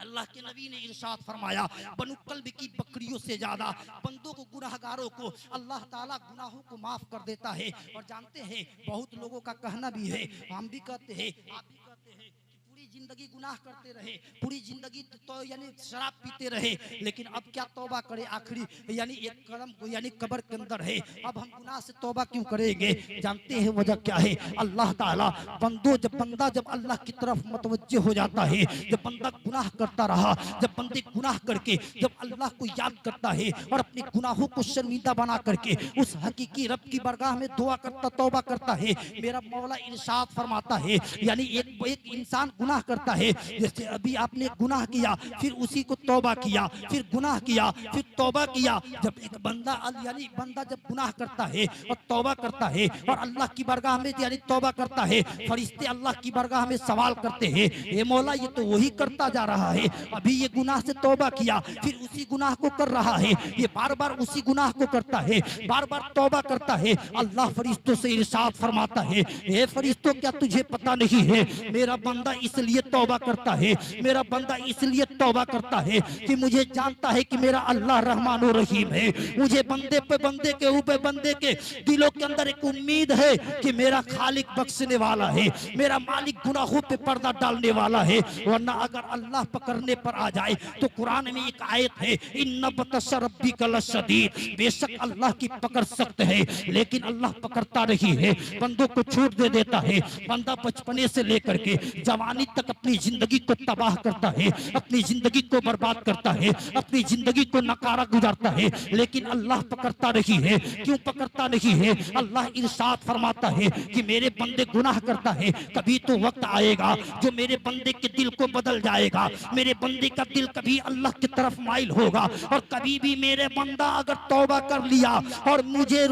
अल्लाह के नबी ने इरशाद फरमाया, बनु कल्ब की बकरियों से ज्यादा बंदों को, गुनाहगारों को अल्लाह ताला गुनाहों को माफ कर देता है। और जानते हैं, बहुत लोगों का कहना भी है, हम भी कहते हैं, आप भी कहते हैं कि पूरी जिंदगी गुनाह करते रहे, पूरी जिंदगी तो यानी शराब पीते रहे, लेकिन अब क्या तौबा करे, आखिरी यानी एक कदम यानी कब्र के अंदर है, अब हम गुनाह से तौबा क्यों करेंगे? जानते हैं वजह क्या है? अल्लाह ताला बंदा जब अल्लाह की तरफ मुतवज्जे हो जाता है, जब बंदा गुनाह करता रहा, जब बंदे गुनाह करके जब अल्लाह को याद करता है और अपने गुनाहों को शर्मिंदा बना करके उस हकीकी रब की बारगाह में दुआ करता, तौबा करता है, मेरा मौला इरशाद फरमाता है, यानी एक इंसान गुनाह करता है, जैसे अभी आपने गुनाह किया, फिर उसी को तौबा किया, फिर गुनाह किया, फिर तौबा किया। जब एक बंदा जब गुनाह करता है और तौबा करता है और अल्लाह की बारगाह में यानी तौबा करता है, फरिश्ते अल्लाह की बारगाह में सवाल करते हैं, ए मौला ये तो वही करता जा रहा है, अभी ये गुनाह से तौबा किया, फिर उसी गुनाह को कर रहा है, ये बार बार उसी गुनाह को करता है, बार बार तौबा करता है। अल्लाह फरिश्तों से इरशाद फरमाता है, ए फरिश्तों क्या तुझे पता नहीं है, मेरा बंदा इसलिए तौबा करता है, मेरा बंदा इसलिए तौबा करता है कि मुझे जानता है कि मेरा अल्लाह रहमान और रहीम है, मुझे बंदे पे बंदे के ऊपर बंदे के दिलों के अंदर एक उम्मीद है कि मेरा खालिक बख्शने वाला है, मेरा मालिक गुनाहों पे पर्दा डालने वाला है। वरना अगर अल्लाह पकड़ने पर आ जाए तो कुरान में एक आयत है, इन्ना बतश रब्बिका लशदीद, बेशक अल्लाह की पकड़ सख्त है, लेकिन अल्लाह पकड़ता नहीं है, बंदों को छूट दे देता है। बंदा बचपने से लेकर के जवानी तक अपनी जिंदगी को तबाह करता है, अपनी जिंदगी को बर्बाद करता है, अपनी जिंदगी को नकारा गुजारता है, लेकिन अल्लाह पकड़ता नहीं है। क्यों पकड़ता नहीं है? अल्लाह इरशाद फरमाता है कि मेरे बंदे गुनाह करता है, कभी तो वक्त आएगा जो मेरे बंदे के दिल को बदल जाएगा, मेरे बंदे का दिल कभी अल्लाह की तरफ माइल होगा, और कभी भी मेरे बंदा अगर तौबा कर लिया और मुझे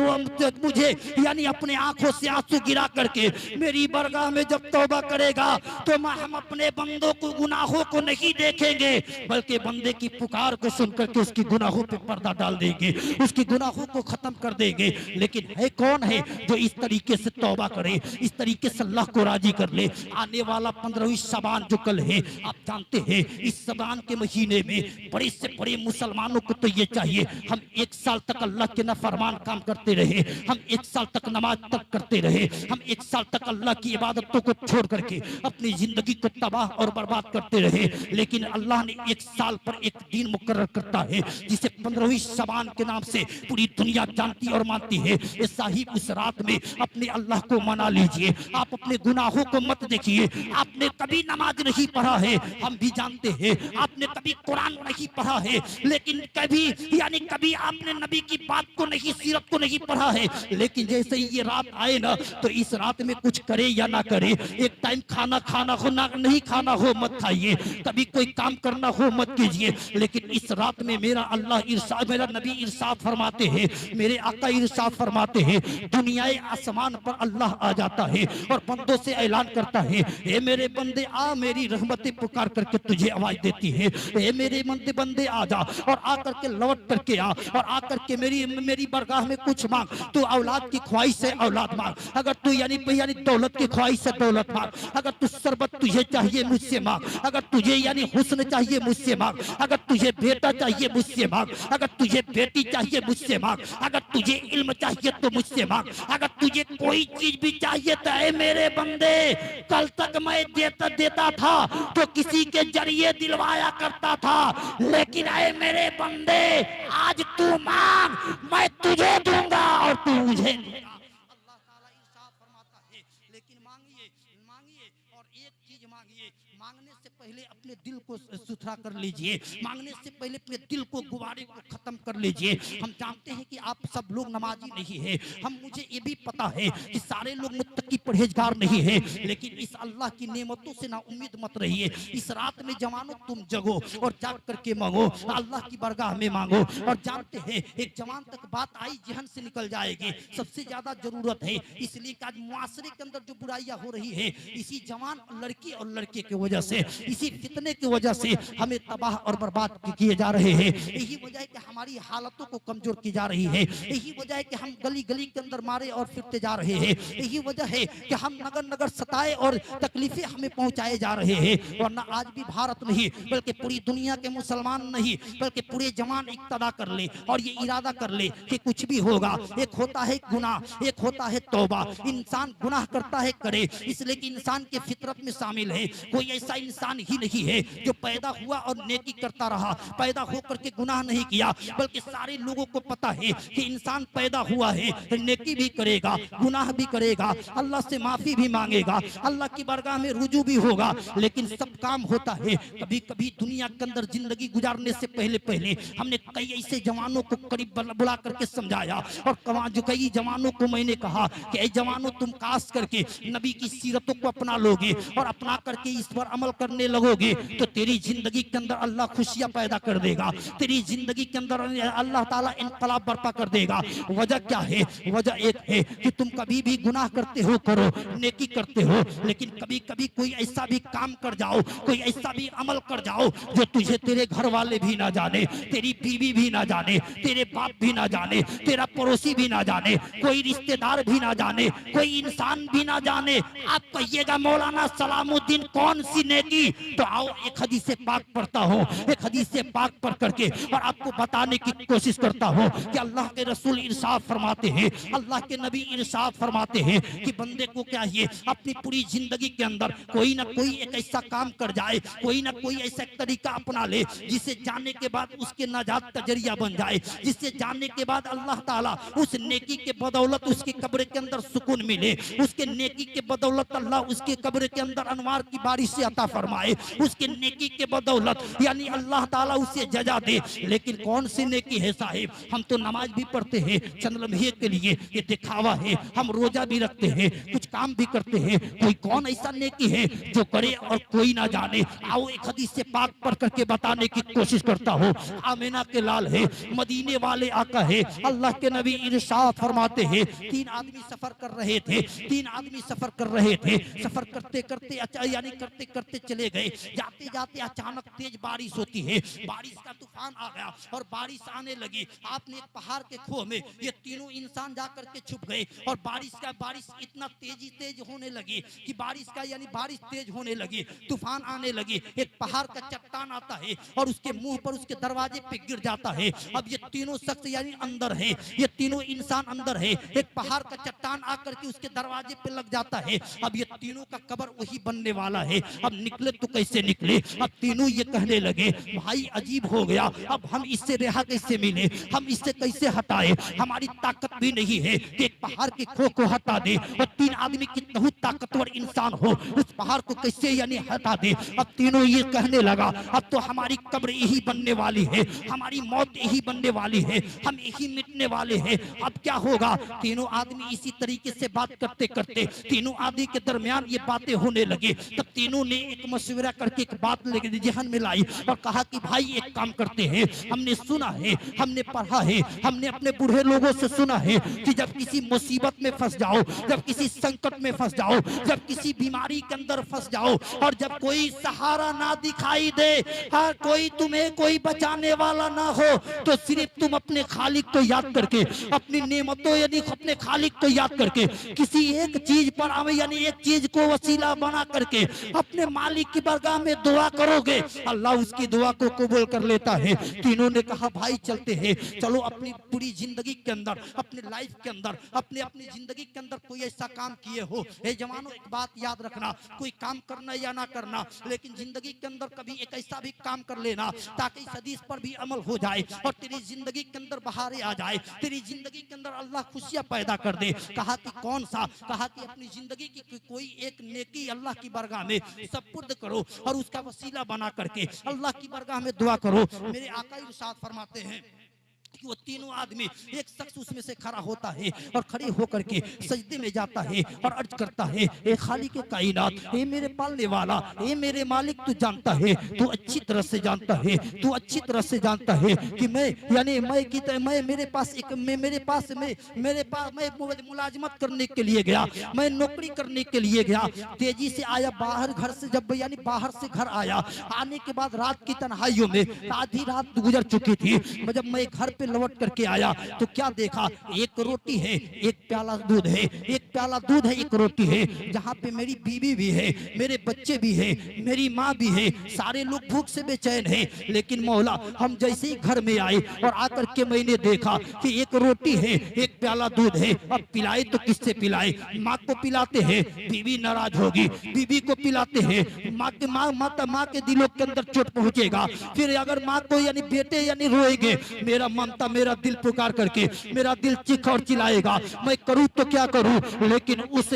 यानी अपने आंखों से आंसू गिरा करके मेरी बरगाह में जब तौबा करेगा तो हम अपने बंदों को गुनाहों को नहीं देखेंगे, बल्कि बंदे की पुकार को सुन करके उसकी गुनाहों पे पर्दा डाल देंगे, उसकी गुनाहों को खत्म कर देंगे। लेकिन है कौन है जो इस तरीके से तौबा करे, इस तरीके से अल्लाह को राजी कर ले? आने वाला 15वीं शबान जो कल है, आप जानते हैं इस शबान के महीने में बड़े से बड़े मुसलमानों को तो ये चाहिए हम 1 साल तक अल्लाह के नाफरमान काम करते रहे, हम 1 साल तक नमाज तक करते रहे, हम 1 साल तक अल्लाह की इबादतों को छोड़ करके अपनी जिंदगी को तबाह और बर्बाद करते रहे। लेकिन अल्लाह ने 1 साल पर एक दिन मुकर्रर करता है जिसे 15वीं शबान के नाम से पूरी दुनिया जानती और मानती है। ये साहिब उस रात में अपने अल्लाह को मना लीजिए, आप अपने गुनाहों को मत देखिए। आपने कभी नमाज नहीं पढ़ा है, हम भी जानते हैं, आपने कभी कुरान नहीं पढ़ा है, लेकिन कभी आपने नबी की बात को नहीं, सीरत को नहीं पढ़ा है, लेकिन जैसे ही ये रात आए ना तो इस रात में कुछ करे या ना करे, एक टाइम खाना हो ना नहीं खाना हो मत खाइए, कभी कोई काम करना हो मत कीजिए, लेकिन इस रात में मेरा अल्लाह इरशाद, मेरा नबी इरशाद फरमाते हैं, मेरे आका इरशाद फरमाते हैं, दुनियाए आसमान पर अल्लाह आ जाता है और बंदों से ऐलान करता है, ए मेरे बंदे आ, मेरी रहमतें पुकार करके तुझे आवाज देती है, ए मेरे बंदे आ जा और आकर के लौट करके आ और आकर के मेरी बरगाह में कुछ मांग। तू औलाद की ख्वाहिश से औलाद मांग, अगर तू यानी दौलत की ख्वाहिश से दौलत मांग, अगर तू सरबत तू तुझे चाहिए मुझसे मांग, अगर तुझे यानी हुस्न चाहिए मुझसे मांग, अगर तुझे बेटा चाहिए मुझसे मांग, अगर तुझे बेटी चाहिए मुझसे मांग, अगर तुझे इल्म चाहिए तो मुझसे मांग, अगर तुझे कोई चीज भी चाहिए तो ऐ मेरे बंदे, कल तक मैं देता था तो किसी के जरिए दिलवाया करता था, लेकिन ऐ मेरे बंदे आज तू मांग, मैं तुझे दूंगा और तू मुझे दूंगा। अल्लाह ताला इरशाद फरमाता है, लेकिन मांगिए मांगिए और एक चीज मांगिए, मांगने से पहले अपने दिल को सुथरा कर लीजिए, मांगने से पहले अपने दिल को गुबारे को खत्म कर लीजिए। हम जानते हैं कि आप सब लोग नमाजी नहीं है, हम मुझे ये भी पता है कि सारे लोग मुत्तकी परहेजगार नहीं है, लेकिन इस अल्लाह की नेमतों से ना उम्मीद मत रहिए। इस रात में जवानों तुम जगो और जाग करके मांगो, अल्लाह की बरगाह में मांगो। और जानते हैं एक जवान तक बात आई जहन से निकल जाएगी, सबसे ज्यादा जरूरत है, इसलिए कि आज मुआशरे के अंदर जो बुराइयां हो रही है इसी जवान लड़की और लड़के की वजह से, इसी फितने की वजह से हमें तबाह और बर्बाद किए जा रहे हैं। यही वजह है कि हमारी हालतों को कमजोर की जा रही है, यही वजह है कि हम गली गली के अंदर मारे और फिरते जा रहे हैं, यही वजह है कि हम नगर नगर सताए और तकलीफें हमें पहुंचाए जा रहे हैं। वरना आज भी भारत नहीं बल्कि पूरी दुनिया के मुसलमान नहीं बल्कि पूरे जवान इक्तदा कर ले और ये इरादा कर ले कि कुछ भी होगा। एक होता है गुनाह, एक होता है तौबा। इंसान गुनाह करता है करे, इसलिए कि इंसान के फितरत में शामिल है। कोई ऐसा इंसान ही नहीं है जो पैदा हुआ और नेकी करता रहा, पैदा होकर के गुनाह नहीं किया, बल्कि सारे लोगों को पता है कि इंसान पैदा हुआ है तो नेकी भी करेगा, गुनाह भी करेगा, अल्लाह से माफी भी मांगेगा, अल्लाह की बरगाह में रुजू भी होगा। लेकिन सब काम होता है कभी कभी दुनिया के अंदर जिंदगी गुजारने से पहले पहले हमने कई ऐसे जवानों को करीब बुला करके समझाया और जो कई जवानों को मैंने कहा कि ऐ जवानों तुम काश करके नबी की सीरतों को अपना लोगे और अपना करके इस पर अमल करने लगोगे तो तेरी जिंदगी के अंदर अल्लाह खुशियां पैदा कर देगा, तेरी जिंदगी के अंदर अल्लाह ताला इनकलाब बर्पा कर देगा। वजह क्या है? वजह एक है कि तुम कभी भी गुनाह करते हो करो, नेकी करते हो, लेकिन कभी कभी कोई ऐसा भी काम कर जाओ, कोई ऐसा भी अमल कर जाओ जो तुझे तेरे घर वाले भी ना जाने, तेरी बीवी भी ना जाने, तेरे बाप भी ना जाने, तेरा पड़ोसी भी ना जाने, कोई रिश्तेदार भी ना जाने, कोई इंसान भी ना जाने। आप कहिएगा मौलाना सलामुद्दीन कौन सी नेकी? तो आओ एक हदीस पाक पढ़ता हूँ, एक हदीस पाक पढ़ करके और आपको बताने की कोशिश करता हूँ कि अल्लाह के रसूल इरशाद फरमाते हैं, अल्लाह के नबी इरशाद फरमाते हैं कि बंदे को क्या है अपनी पूरी जिंदगी के अंदर कोई ना कोई एक ऐसा काम कर जाए, कोई ना कोई ऐसा तरीका अपना ले जिसे जानने के बाद उसके नाजात का जरिया बन जाए, जिससे जानने के बाद अल्लाह ताला उस नेकी के बदौलत उसके कब्र के अंदर सुकून मिले, उसके नेकी के बदौलत अल्लाह उसके कब्र के अंदर अनवार की बारिश से अता फरमाए, उसके नेकी के बदौलत यानी अल्लाह ताला उसे जजा दे। लेकिन कौन सी नेकी है साहिब? हम तो नमाज भी पढ़ते हैं चंद लम्हे के लिए, ये दिखावा है, हम रोजा भी रखते हैं, कुछ काम भी करते हैं, कोई कौन ऐसा नेकी है जो करे और कोई ना जाने? आओ एक हदीस से पाक पढ़ करके बताने की कोशिश करता हूँ। आमिना के लाल है, मदीने वाले आका है, अल्लाह के नबी इरशाद फरमाते हैं तीन आदमी सफर कर रहे थे, तीन आदमी सफर कर रहे थे, सफर करते करते यानी करते करते चले गए, जाते जाते अचानक तेज बारिश होती है, बारिश का तूफान आ गया और बारिश आने लगी। आपने एक पहाड़ के खोह में ये तीनों इंसान जाकर के छुप गए और बारिश इतना तेज होने लगी कि बारिश तेज होने लगी, तूफान आने लगी, एक पहाड़ का चट्टान आता है और उसके मुंह पर उसके दरवाजे पे गिर जाता है। अब ये तीनों शख्स यानी अंदर है, ये तीनों इंसान अंदर है, एक पहाड़ का चट्टान आकर के उसके दरवाजे पे लग जाता है। अब ये तीनों का कब्र वही बनने वाला है। अब निकले तो कैसे निकले? अब तीनों ये कहने लगे भाई अजीब हो गया, अब हम इससे रेहा कैसे मिले, हम इससे कैसे हटाए? हमारी ताकत भी नहीं है कि एक पहाड़ के खो को हटा दे और तीन आदमी कितना ताकतवर इंसान हो उस पहाड़ को कैसे यानी हटा दे। अब तीनों ये कहने लगा अब तो हमारी कब्र यही बनने वाली है, हमारी मौत यही बनने वाली है, हम यही मिटने वाले हैं, अब क्या होगा? तीनों आदमी इसी तरीके से बात करते करते तीनों आदमी के दरमियान ये बातें होने लगे। तब तीनों ने एक मशवरा करके एक बात लेके जहन में लाई और कहा कि भाई एक काम करते हैं, हमने सुना है, हमने पढ़ा है, हमने अपने बूढ़े लोगों से सुना है कि जब किसी मुसीबत में फंस जाओ, जब किसी संकट में फंस जाओ, जब किसी बीमारी के अंदर फंस जाओ और जब कोई सहारा ना दिखाई दे, हाँ कोई तुम्हें कोई बचाने वाला ना हो, तो सिर्फ तुम अपने खालिक को याद करके, अपनी नेमतों यानी अपने खालिक को याद करके किसी एक चीज पर यानी एक चीज को वसीला बना करके अपने अपने मालिक की बारगाह में दुआ करोगे, अल्लाह उसकी दुआ को कबूल कर लेता है। तीनों ने कहा भाई चलते हैं, चलो अपनी पूरी जिंदगी के अंदर, अपने लाइफ के अंदर, अपने अपनी जिंदगी के अंदर कोई ऐसा काम किए हो। ए जवानों, एक बात याद रखना, कोई काम करना या ना करना, लेकिन जिंदगी के अंदर कभी एक ऐसा भी काम कर लेना ताकि इस हदीस पर भी अमल हो जाए और तेरी जिंदगी के अंदर बहारें आ जाए, तेरी जिंदगी के अंदर अल्लाह खुशियां पैदा कर दे। कहा कि कौन सा? कहा कि अपनी जिंदगी की कोई एक नेकी अल्लाह की बारगाह में सपुर्द करो और उसका वसीला बना करके अल्लाह की बारगाह में दुआ करो। मेरे आका इरशाद फरमाते हैं कि वो तीनों आदमी, एक शख्स उसमें से खड़ा होता है और खड़े होकर के सजदे में जाता है और अर्ज करता है, ए खालिक कायनात, ए मेरे पालने वाला, ए मेरे मालिक, तू जानता है, तू अच्छी तरह से जानता है, तू अच्छी तरह से जानता है कि मैं यानी मैं मेरे पास मैं मुलाजमत करने के लिए गया, मैं नौकरी करने के लिए गया, तेजी से आया बाहर घर से, जब यानी बाहर से घर आया, आने के बाद रात की तन्हाइयों में आधी रात गुजर चुकी थी, जब मैं घर पे लौट करके आया तो क्या देखा? एक रोटी है, एक प्याला दूध है, एक प्याला दूध है, एक रोटी है, जहाँ पे मेरी बीवी भी है, मेरे बच्चे भी है, मेरी माँ भी है, सारे लोग भूख से बेचैन हैं। लेकिन मौला, हम जैसे ही घर में आए और आकर के मैंने देखा कि एक रोटी है, एक प्याला दूध है, अब पिलाए तो किससे पिलाए? माँ को पिलाते हैं, बीवी नाराज होगी, बीवी को पिलाते हैं, माँ के दिलों के अंदर चोट पहुंचेगा, फिर अगर माँ को यानी बेटे यानी रोएंगे, मेरा ममता, मेरा दिल पुकार करके मेरा दिल चीख और चिल्लाएगा, मैं करूं तो क्या करूं? लेकिन उस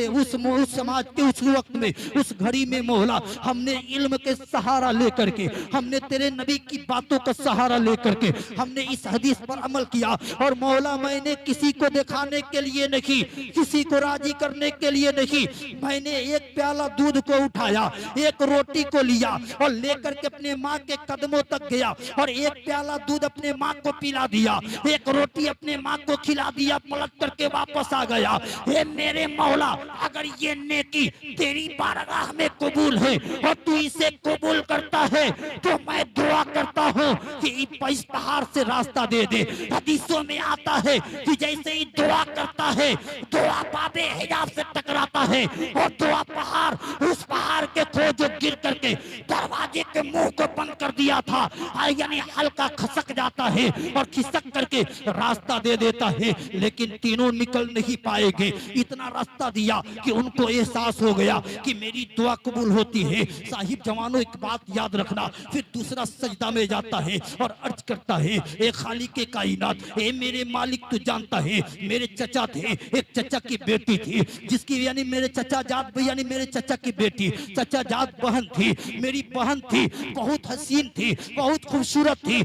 समाज के उस वक्त में, उस घड़ी में मौला, हमने इल्म के सहारा लेकर के, हमने तेरे नबी की बातों का सहारा लेकर के हमने इस हदीस पर अमल किया। और मौला, मैंने किसी को दिखाने के लिए नहीं, किसी को राजी करने के लिए नहीं, मैंने एक प्याला दूध को उठाया, एक रोटी को लिया और लेकर के अपने माँ के कदमों तक गया और एक प्याला दूध अपने माँ को पिला दिया, एक रोटी अपने माँ को खिला दिया, पलट करके वापस आ गया। हे मेरे मौला, अगर ये नेकी तेरी बारगाह में कबूल है और तू इसे कबूल करता है तो मैं दुआ करता हूँ कि इस पहाड़ से रास्ता दे दे। हदीसों में आता है कि जैसे ही दुआ करता है, दुआ बाबे हिजाब से टकराता है और दुआ पहाड़, उस पहाड़ के खो जो गिर करके दरवाजे के मुंह को बंद कर दिया था, यानी हल्का खसक जाता है और खिसक करके रास्ता दे देता है। लेकिन तीनों निकल नहीं पाएंगे, इतना रास्ता दिया कि उनको एहसास हो गया कि मेरी दुआ कबूल होती है। साहिब जवानों, एक बात याद रखना, फिर दूसरा सजदा में जाता है और अर्ज करता है, ए खालिक कायनात, ए मेरे मालिक, तू जानता है, मेरे चचा थे, एक चचा की बेटी थी, जिसकी यानी मेरे चचा जात यानी मेरे चचा की बेटी, चचा जात बहन थी, मेरी बहन थी, बहुत हसीन थी, बहुत खूबसूरत थी।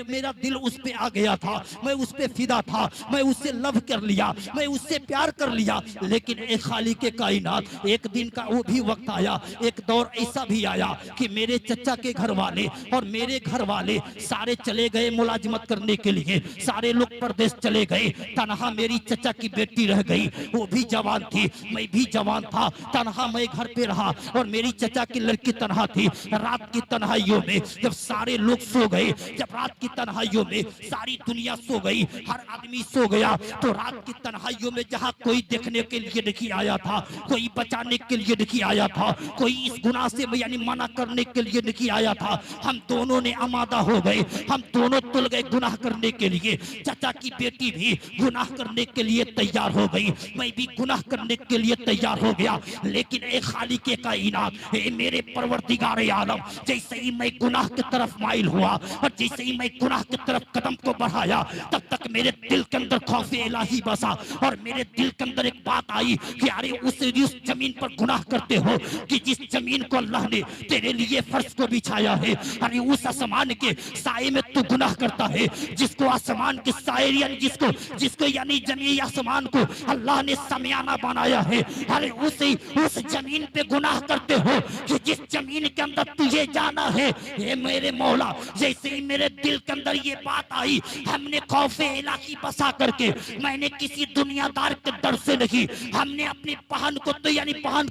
मेरा दिल उस पे आ गया था, मैं उस पे फिदा था, मैं उससे लव कर लिया, मैं उससे प्यार कर लिया। लेकिन एक खालिक कायनात, एक दिन का वो भी वक्त आया, एक दौर ऐसा भी आया कि मेरे चचा के घर वाले और मेरे घर वाले सारे चले गए मुलाजिमत करने के लिए, सारे लोग परदेश चले गए, तनहा मेरी चचा की बेटी रह गई, वो भी जवान थी, मैं भी जवान था, तनहा मैं घर पे रहा और मेरी चचा की लड़की तनहा थी। रात की तन्हाइयों में जब सारे लोग सो गए, जब रात की तन्हाइयों में सारी दुनिया सो गई, हर आदमी सो गया, तो रात की तन्हाइयों में जहाँ कोई देखने के लिए नहीं आया था, कोई बचाने के लिए नहीं आया था, कोई इस गुनाह से यानी मना करने के लिए नहीं आया था, हम दोनों ने आमादा हो गए, हम दोनों तुल गए गुनाह करने के लिए। चचा की बेटी भी गुनाह करने के लिए तैयार हो गई, मैं भी गुनाह करने के लिए तैयार हो गया। लेकिन एक खालिक कायनात, ए मेरे परवरदिगार आलम, जैसे ही मैं गुनाह की तरफ माइल हुआ और जैसे ही मैं गुनाह की तरफ कदम को बढ़ाया, तब तक मेरे दिल के अंदर खौफ इलाही बसा और मेरे दिल के अंदर एक बात आई कि अरे उस जमीन पर गुनाह करते हो कि जिस जमीन को अल्लाह ने तेरे लिए फर्श को बिछाया है, अरे उस आसमान के साए में तू गुनाह करता है, जिसको आसमान के साए यानी जिसको यानी जमीन आसमान को अल्लाह ने समियाना बनाया है, अरे उस जमीन पे गुनाह करते हो कि जिस जमीन के अंदर अंदर तुझे जाना है। ये मेरे मौला, जैसे ही मेरे दिल के अंदर ये बात आई, हमने खौफे इलाही बसा करके, मैंने किसी दुनियादार के डर से नहीं, हमने अपनी बहन को तो यानी बहन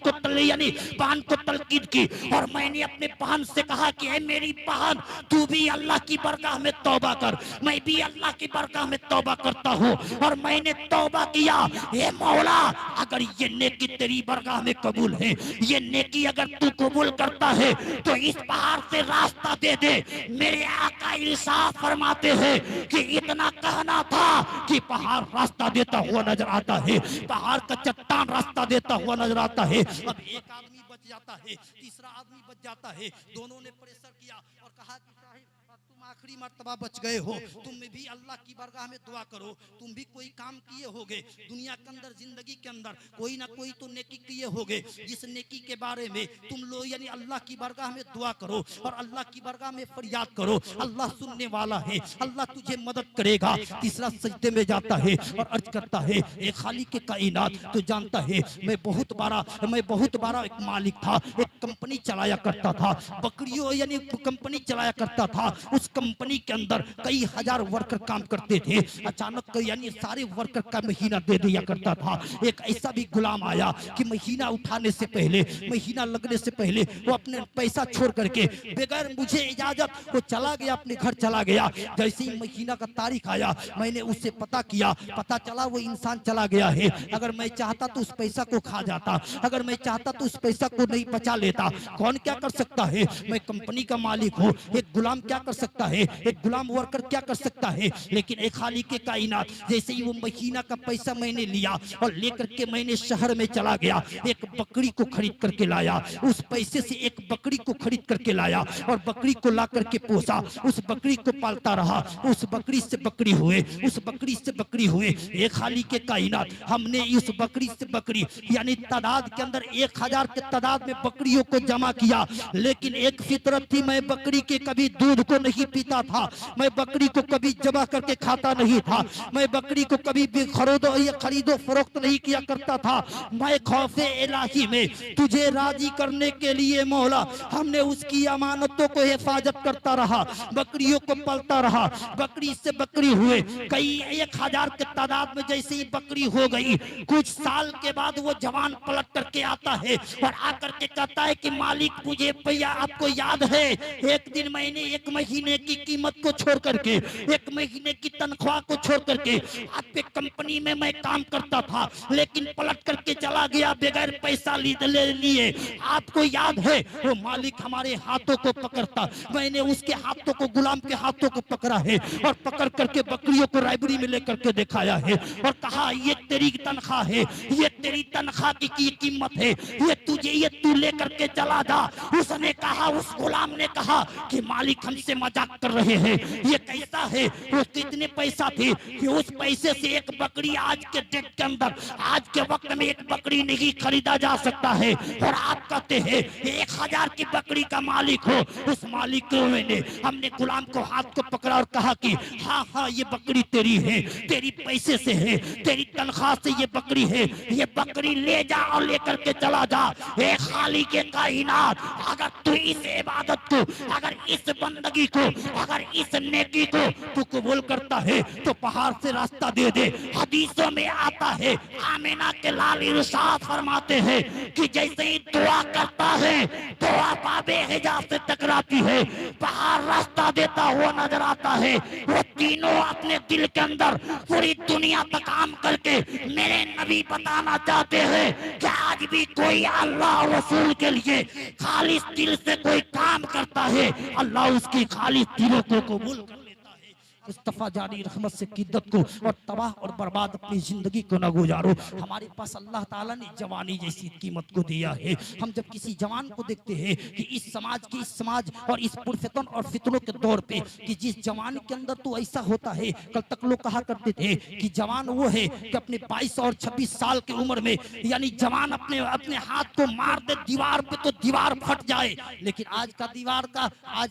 को तलकीद की और मैंने अपने बहन से कहा कि ऐ मेरी बहन, तू भी अल्लाह की बरगाह में तौबा कर, मैं भी अल्लाह की बरगाह में तौबा करता हूँ। और मैंने तौबा किया, ये मौला अगर ये नेकी तेरी बरगाह में कबूल है, ये नेकी अगर तू कबूल करता है तो इस पहाड़ से रास्ता दे दे। मेरे आका इरशाद फरमाते हैं कि इतना कहना था कि पहाड़ रास्ता देता हुआ नजर आता है, पहाड़ का चट्टान रास्ता देता हुआ नजर आता है। अब एक आदमी बच जाता है, तीसरा आदमी बच जाता है, दोनों ने प्रेशर किया और कहा कि साहिब तुम आखिरी मर्तबा बच गए हो, तुम भी अल्लाह की बारगाह में दुआ करो, तुम भी कोई काम किए होगे दुनिया के अंदर, जिंदगी के अंदर कोई ना कोई तो नेकी किए होगे, जिस नेकी के बारे में तुम लोग यानी अल्लाह की बारगाह में दुआ करो और अल्लाह की बारगाह में फरियाद करो, अल्लाह सुनने वाला है, अल्लाह तुझे मदद करेगा। तीसरा सजदे में जाता है और अर्ज करता है, एक खालिक के कायनात तो जानता है मैं बहुत बड़ा एक मालिक था, एक कंपनी चलाया करता था, बकरियों यानी कंपनी चलाया करता था। उस कंपनी के अंदर कई हजार वर्कर काम करते थे। अचानक यानी सारे वर्कर का महीना दे दिया करता था। एक ऐसा भी गुलाम आया कि महीना उठाने से पहले, महीना लगने से पहले वो अपने पैसा छोड़ करके बगैर मुझे इजाजत वो चला गया, अपने घर चला गया। जैसे ही महीना का तारीख आया, मैंने उससे पता किया, पता चला वो इंसान चला गया है। अगर मैं चाहता तो उस पैसा को खा जाता, अगर मैं चाहता तो उस पैसा को नहीं बचा लेता। कौन क्या कर सकता है? मैं कंपनी का मालिक हूँ, एक गुलाम क्या कर सकता है, एक गुलाम वर्कर क्या कर सकता है? लेकिन एक खालिक के कायनात, जैसे ही वो महीना का पैसा मैंने लिया और लेकर के मैंने शहर में चला गया, एक बकरी को खरीद करके लाया, उस पैसे से एक बकरी को खरीद करके लाया और बकरी को ला करके पोसा, उस बकरी को पालता रहा, उस बकरी से बकरी हुए, उस बकरी से बकरी हुए। एक खालिक के कायनात, हमने इस बकरी से बकरी यानी तादाद के अंदर 1000 के तादाद में बकरियों को जमा किया। लेकिन एक फितरत थी, मैं बकरी के कभी दूध को नहीं पीता था, मैं बकरी को कभी जमा करके खाता नहीं था, मैं बकरी को कभी भी खरीदो फरोख्त नहीं किया करता था। मैं खौफे इलाही में तुझे राजी करने के लिए मौला, हमने उसकी अमानतों को हिफाजत करता रहा, बकरियों को पलता रहा, बकरी से बकरी हुए। कई 1000 के तादाद में जैसे ही बकरी हो गई, कुछ साल के बाद वो जवान पलट करके आता है और आकर के कहता है कि मालिक मुझे भैया आपको याद है एक दिन मैंने 1 महीने की कीमत को छोड़ करके, 1 महीने की तनख्वाह को छोड़ करके आपके कंपनी में मैं काम करता था, लेकिन पलट करके चला गया बगैर पैसा लिए। आपको याद है? वो मालिक हमारे हाथों को पकड़ता, मैंने उसके हाथों को, गुलाम के हाथों को पकड़ा है और पकड़ करके बकरियों को राइबरी में लेकर के दिखाया है और कहा ये तेरी तनख्वाह है, ये तेरी तनख्वाह की कीमत है, ये तू लेकर के चला जा। उसने कहा, उस गुलाम ने कहा कि मालिक हमसे मजाक कर रहे हैं, ये कैसा है? वो कितने पैसा थे कि उस पैसे से एक बकरी आज के डेट के अंदर, आज के वक्त में एक बकरी नहीं खरीदा जा सकता है। और आप कहते हैं 1000 की बकरी का मालिक हो। उस मालिक को हमने गुलाम को हाथ को पकड़ा और कहा कि हाँ ये बकरी तेरी है, तेरी पैसे से है, तेरी तनख्वाह से ये बकरी है, ये बकरी ले जा और लेकर के चला जा। ए खालिक के कायनात, अगर तू इस इबादत को, अगर इस बंदगी को, अगर इस नेकी को तू कबूल करता है तो पहाड़ से रास्ता दे दे। हदीसों में आता है, आमिना के लाल इरशाद फरमाते हैं कि जैसे ही दुआ करता है, दुआ बाबे हिजाब से टकराती है, पहाड़ रास्ता देता हुआ नजर आता है। वो तीनों अपने दिल के अंदर पूरी दुनिया तक काम करके मेरे नबी बताना चाहते हैं कि आज भी कोई अल्लाह और रसूल के लिए खालिस दिल से कोई काम करता है, अल्लाह उसकी खालिस दिलों को कबूल कर लेता है। मुस्तफा जानी रहमत से किद्दत को और तबाह और बर्बाद अपनी जिंदगी को न गुजारो। हमारे पास अल्लाह ताला ने जवानी जैसी कीमत को दिया है। हम जब किसी जवान को देखते हैं कि इस समाज और इस पुरफितन और फितनों के दौर पे कि जिस जवान के अंदर तो ऐसा होता है, कल तक लोग कहा करते थे कि जवान वो है कि अपने 22 और 26 साल की उम्र में यानी जवान अपने हाथ को मार दे दीवार पे तो दीवार फट जाए। लेकिन आज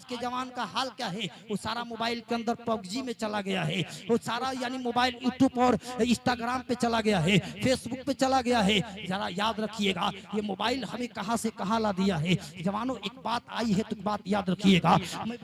के जवान का हाल क्या है? वो सारा मोबाइल के अंदर पबजी में चला गया है, वो सारा यानी मोबाइल यूट्यूब और इंस्टाग्राम पे चला गया है, फेसबुक पे चला गया है। जरा याद रखिएगा ये मोबाइल हमें कहां से कहां ला दिया है। जवानों एक बात आई है तो एक बात याद रखिएगा, मैं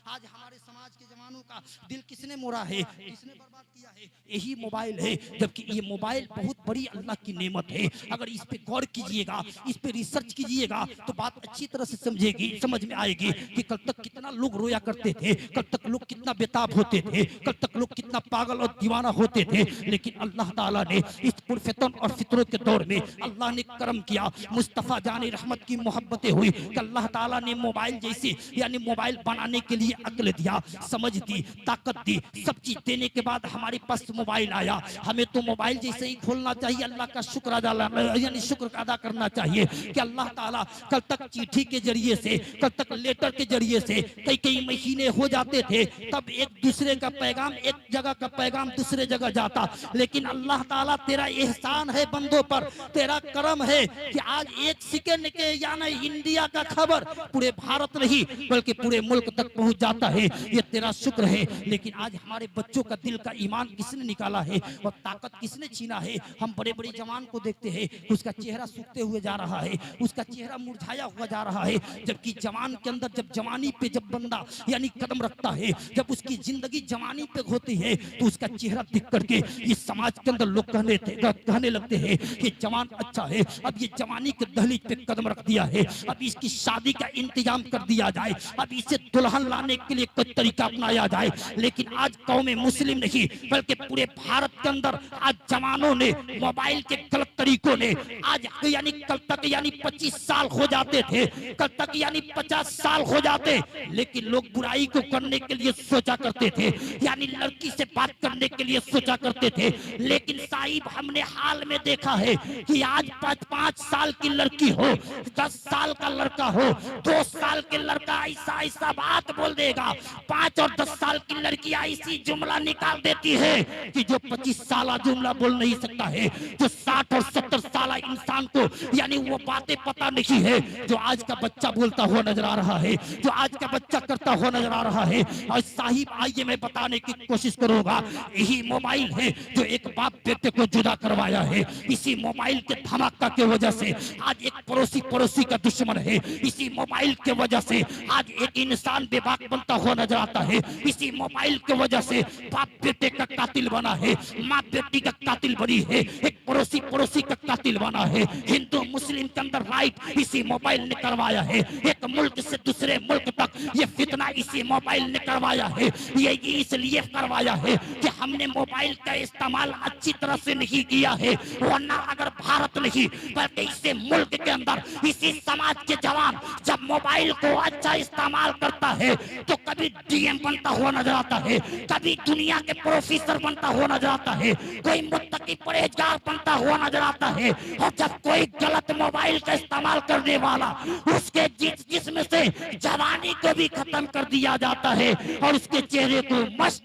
आज हमारे समाज के जवानों का दिल किसने मोड़ा है, किसने बर्बाद किया है, यही मोबाइल है। जबकि ये मोबाइल बहुत बड़ी अल्लाह की नेमत है। अगर इस पे गौर कीजिएगा, इस पे रिसर्च कीजिएगा तो बात अच्छी तरह से समझ में आएगी कि कल तक कितना लोग रोया करते थे, कल तक लोग कितना बेताब होते थे, कल तक लोग कितना पागल और दीवाना होते थे। लेकिन अल्लाह ताला ने इस पुरफितन और फितरत के दौर में अल्लाह ने करम किया, मुस्तफ़ा जाने रहमत की मोहब्बतें हुई कि अल्लाह ताला ने मोबाइल जैसे यानी मोबाइल बनाने के लिए अक्ल दिया, समझ दी, ताकत दी, सब चीज देने के बाद हमारे पास मोबाइल आया। हमें तो मोबाइल जैसे ही खोलना चाहिए, अल्लाह का शुक्र अदा यानी शुक्र अदा करना चाहिए कि अल्लाह ताला कल तक चिट्ठी के जरिए से, कल तक लेटर के जरिए से कई कई महीने हो जाते थे, तब एक दूसरे का पैगाम, एक जगह का पैगाम दूसरे जगह जाता। लेकिन अल्लाह ताला तेरा एहसान है बंदों पर, तेरा करम है कि आज एक सेकंड के यानी इंडिया का खबर पूरे भारत नहीं बल्कि पूरे मुल्क तक पहुंच जाता है, ये तेरा शुक्र है। लेकिन आज हमारे बच्चों का दिल का ईमान किसने निकाला है और ताकत किसने छीना है। हम बड़े बड़े जवान को देखते हैं, उसका चेहरा सूखते हुए जा रहा है, उसका चेहरा मुरझाया हुआ जा रहा है। जबकि जवान के अंदर जब जवानी पे जब बंदा यानी कदम रखता है, जब उसकी जिंदगी जवानी पे होती है तो उसका चेहरा दिख करके इस समाज के अंदर लोग कहने लगते हैं कि जवान अच्छा है, अब ये जवानी के दहलीज पे कदम रख दिया है, अब इसकी शादी का इंतजाम कर दिया जाए, अब इसे दुल्हन लाने के लिए कोई तरीका अपनाया जाए। लेकिन आज कौमे मुस्लिम नहीं बल्कि पूरे भारत के अंदर आज जवानों ने मोबाइल के गलत तरीकों ने आज यानी कल तक यानी 25 साल हो जाते थे, कल तक यानी 50 साल हो जाते, लेकिन लोग बुराई को करने के लिए सोचा करते थे, यानी लड़की से बात करने के लिए सोचा करते थे। लेकिन साहिब हमने हाल में देखा है कि आज 5 साल की लड़की हो, 10 साल का लड़का हो, 2 साल के लड़का ऐसा ऐसा बात बोल देगा, 5 और 10 साल की लड़की ऐसी जुमला निकाल देती है कि जो 25 साल जुमला बोल नहीं सकता है, जो 60 और 70 साल इंसान को यानी वो बातें पता नहीं है, जो आज का बच्चा बोलता हुआ नजर आ रहा है, जो आज का बच्चा करता हुआ नजर आ रहा है। और साहिब आइए मैं बताने की कोशिश करूंगा, यही मोबाइल है जो एक बाप बेटे को जुदा करवाया है। इसी मोबाइल के धमाका के वजह से आज एक पड़ोसी का दुश्मन है, इसी मोबाइल के वजह से आज एक इंसान बेबाक बनता हुआ नजर आता है, इसी मोबाइल के वजह से बाप बेटे का कातिल बना है, माँ बेटी का कातिल बनी है, एक पड़ोसी का कातिल बना है। हिंदू मुस्लिम के अंदर राइट इसी मोबाइल ने करवाया है, एक मुल्क से दूसरे मुल्क तक ये फितना इसी मोबाइल ने करवाया है। ये इसलिए करवाया है कि हमने मोबाइल का इस्तेमाल अच्छी तरह से नहीं किया है, वरना अगर भारत नहीं बल्कि इसी मुल्क के अंदर इसी समाज के जवान जब मोबाइल को अच्छा इस्तेमाल करता है तो कभी डीएम बनता हुआ नजर आता है, कभी दुनिया के प्रोफेसर बनता हुआ नजर आता है, कोई मुत्तकी परहेजगार बनता हुआ नजर आता है। और जब कोई गलत मोबाइल का इस्तेमाल करने वाला उसके जिस्म से जवानी को भी खत्म कर दिया जाता है और उसके चेहरे को मस्त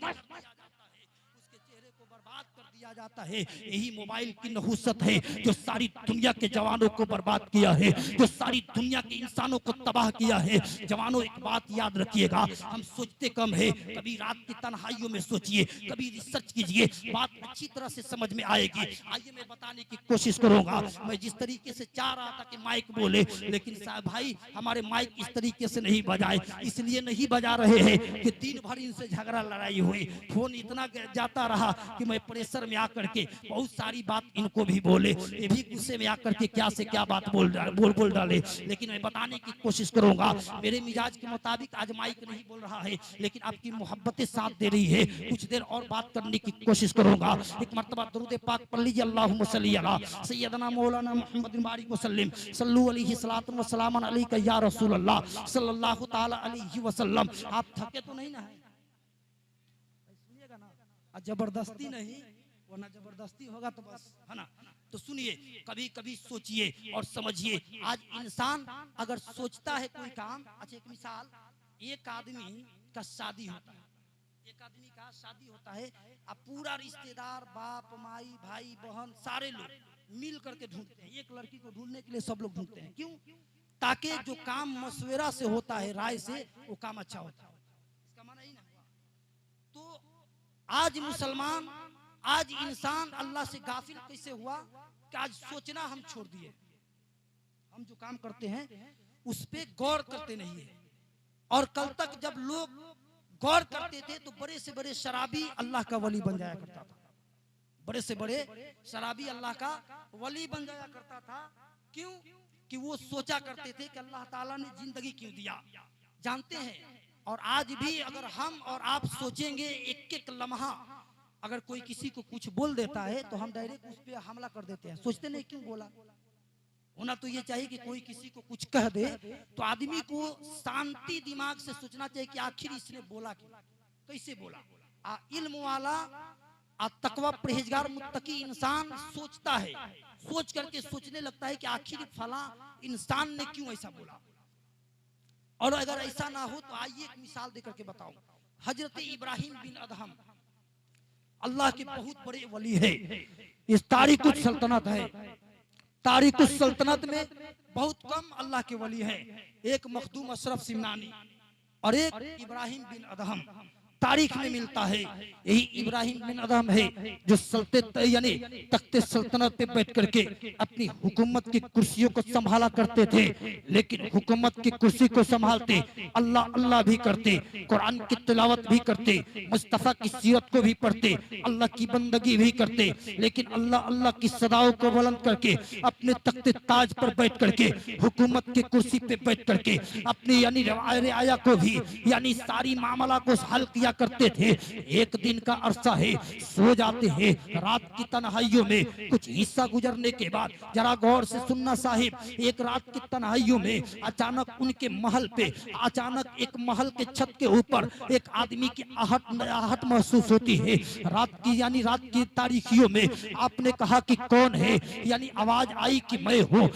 जाता है। यही मोबाइल की नहुसत है जो सारी दुनिया के जवानों को बर्बाद किया है, जो सारी दुनिया के इंसानों को तबाह किया है। जवानों एक बात याद रखिएगा, हम सोचते कम है, कभी रात की तन्हाइयों में सोचिए, कभी रिसर्च कीजिए, बात अच्छी तरह से समझ में आएगी। आइए मैं बताने की कोशिश करूंगा। मैं जिस तरीके से चाह रहा था कि माइक बोले, लेकिन साहब भाई हमारे माइक इस तरीके से नहीं बजाए, इसलिए नहीं बजा रहे हैं कि दिन भर इनसे झगड़ा लड़ाई हुई, फोन इतना जाता रहा कि मैं प्रेशर में आकर के बहुत सारी बात इनको भी बोले, ये भी गुस्से में आकर के क्या से क्या बात बोल डाले। लेकिन मैं बताने की कोशिश करूंगा, मेरे मिजाज के मुताबिक आज माइक नहीं बोल रहा है, लेकिन आपकी मोहब्बतें साथ दे रही है, कुछ देर और बात करने की कोशिश करूंगा। एक मर्तबा दुरूद पाक पढ़ लीजिए, अल्लाहुम्मा सल्ली अला सय्यदना मौलाना मुहम्मद बारिक वसल्लम सल्लु अलैहि सलातन व सलामन अलैका या रसूल अल्लाह सल्लल्लाहु ताला अलैहि वसल्लम। आप थके तो नहीं ना है? सुनिएगा ना, जबरदस्ती नहीं, वरना जबरदस्ती होगा तो बस है ना। तो सुनिए, कभी कभी सोचिए और समझिए। आज इंसान अगर सोचता है कोई काम, अच्छा एक मिसाल, एक आदमी का शादी होता है, एक आदमी का शादी होता है, अब पूरा रिश्तेदार बाप माई भाई बहन सारे लोग मिल करके ढूंढते हैं, एक लड़की को ढूंढने के लिए सब लोग ढूंढते हैं। क्यों? ताकि जो काम मशवरा से होता है, राय से, वो काम अच्छा होता है। इसका माना ही ना हुआ आज मुसलमान, आज इंसान अल्लाह से गाफिल कैसे हुआ कि आज सोचना हम छोड़ दिए। हम जो काम करते हैं उस पे गौर करते नहीं है। और कल तक जब लोग गौर करते थे तो बड़े से बड़े शराबी अल्लाह का वली बन जाया करता था। बड़े से बड़े शराबी अल्लाह का वली बन जाया करता था। क्यों? कि वो सोचा करते थे कि अल्लाह ताला ने जिंदगी क्यों दिया। जानते हैं, और आज भी अगर हम और आप सोचेंगे एक एक लम्हा, अगर कोई किसी को कुछ बोल देता है तो हम डायरेक्ट उस पर हमला कर देते हैं। सोचते नहीं क्यों बोला। होना तो ये चाहिए कि कोई किसी को कुछ कह दे तो आदमी को शांति दिमाग से सोचना चाहिए कि आखिर इसने बोला क्यों, कैसे बोला। इल्म वाला तकवा परहेजगार मुत्तकी इंसान सोचता है, सोच करके सोचने लगता है कि आखिर फला इंसान ने क्यों ऐसा बोला। और अगर ऐसा ना हो तो आइए एक मिसाल देकर के बताऊं। हजरत इब्राहिम बिन अदहम अल्लाह के बहुत बड़े वली है। इस तारीकुल सल्तनत है, तारीकुल सल्तनत में बहुत कम अल्लाह के वली है। एक मखदूम अशरफ सिमनानी और एक इब्राहिम बिन अदहम तारीख में मिलता है। यही इब्राहिम बिन अदहम है जो यानी तख्ते सल्तनत पे बैठ करके अपनी हुकूमत की कुर्सियों को संभाला करते थे। लेकिन हुकूमत की कुर्सी को संभालते अल्लाह अल्लाह भी करते, कुरान की तिलावत भी करते, मुस्तफा की सीरत को भी पढ़ते, अल्लाह की बंदगी भी करते। लेकिन अल्लाह अल्लाह की सदाओं को बुलंद करके अपने तख्ते ताज पर बैठ करके हुकूमत की कुर्सी पे बैठ करके अपनी यानी रियाया को भी यानी सारी मामला को हल किया करते थे। एक दिन का अरसा है, सो जाते हैं। रात की तन्हाइयों में कुछ हिस्सा गुजरने के बाद जरा गौर से सुनना साहिब, एक रात की तन्हाइयों में अचानक उनके महल पे, अचानक एक महल के छत के ऊपर एक आदमी की आहट महसूस होती है। रात की तारीखियों में आपने कहा कि कौन है, यानी आवाज आई कि मैं हूँ।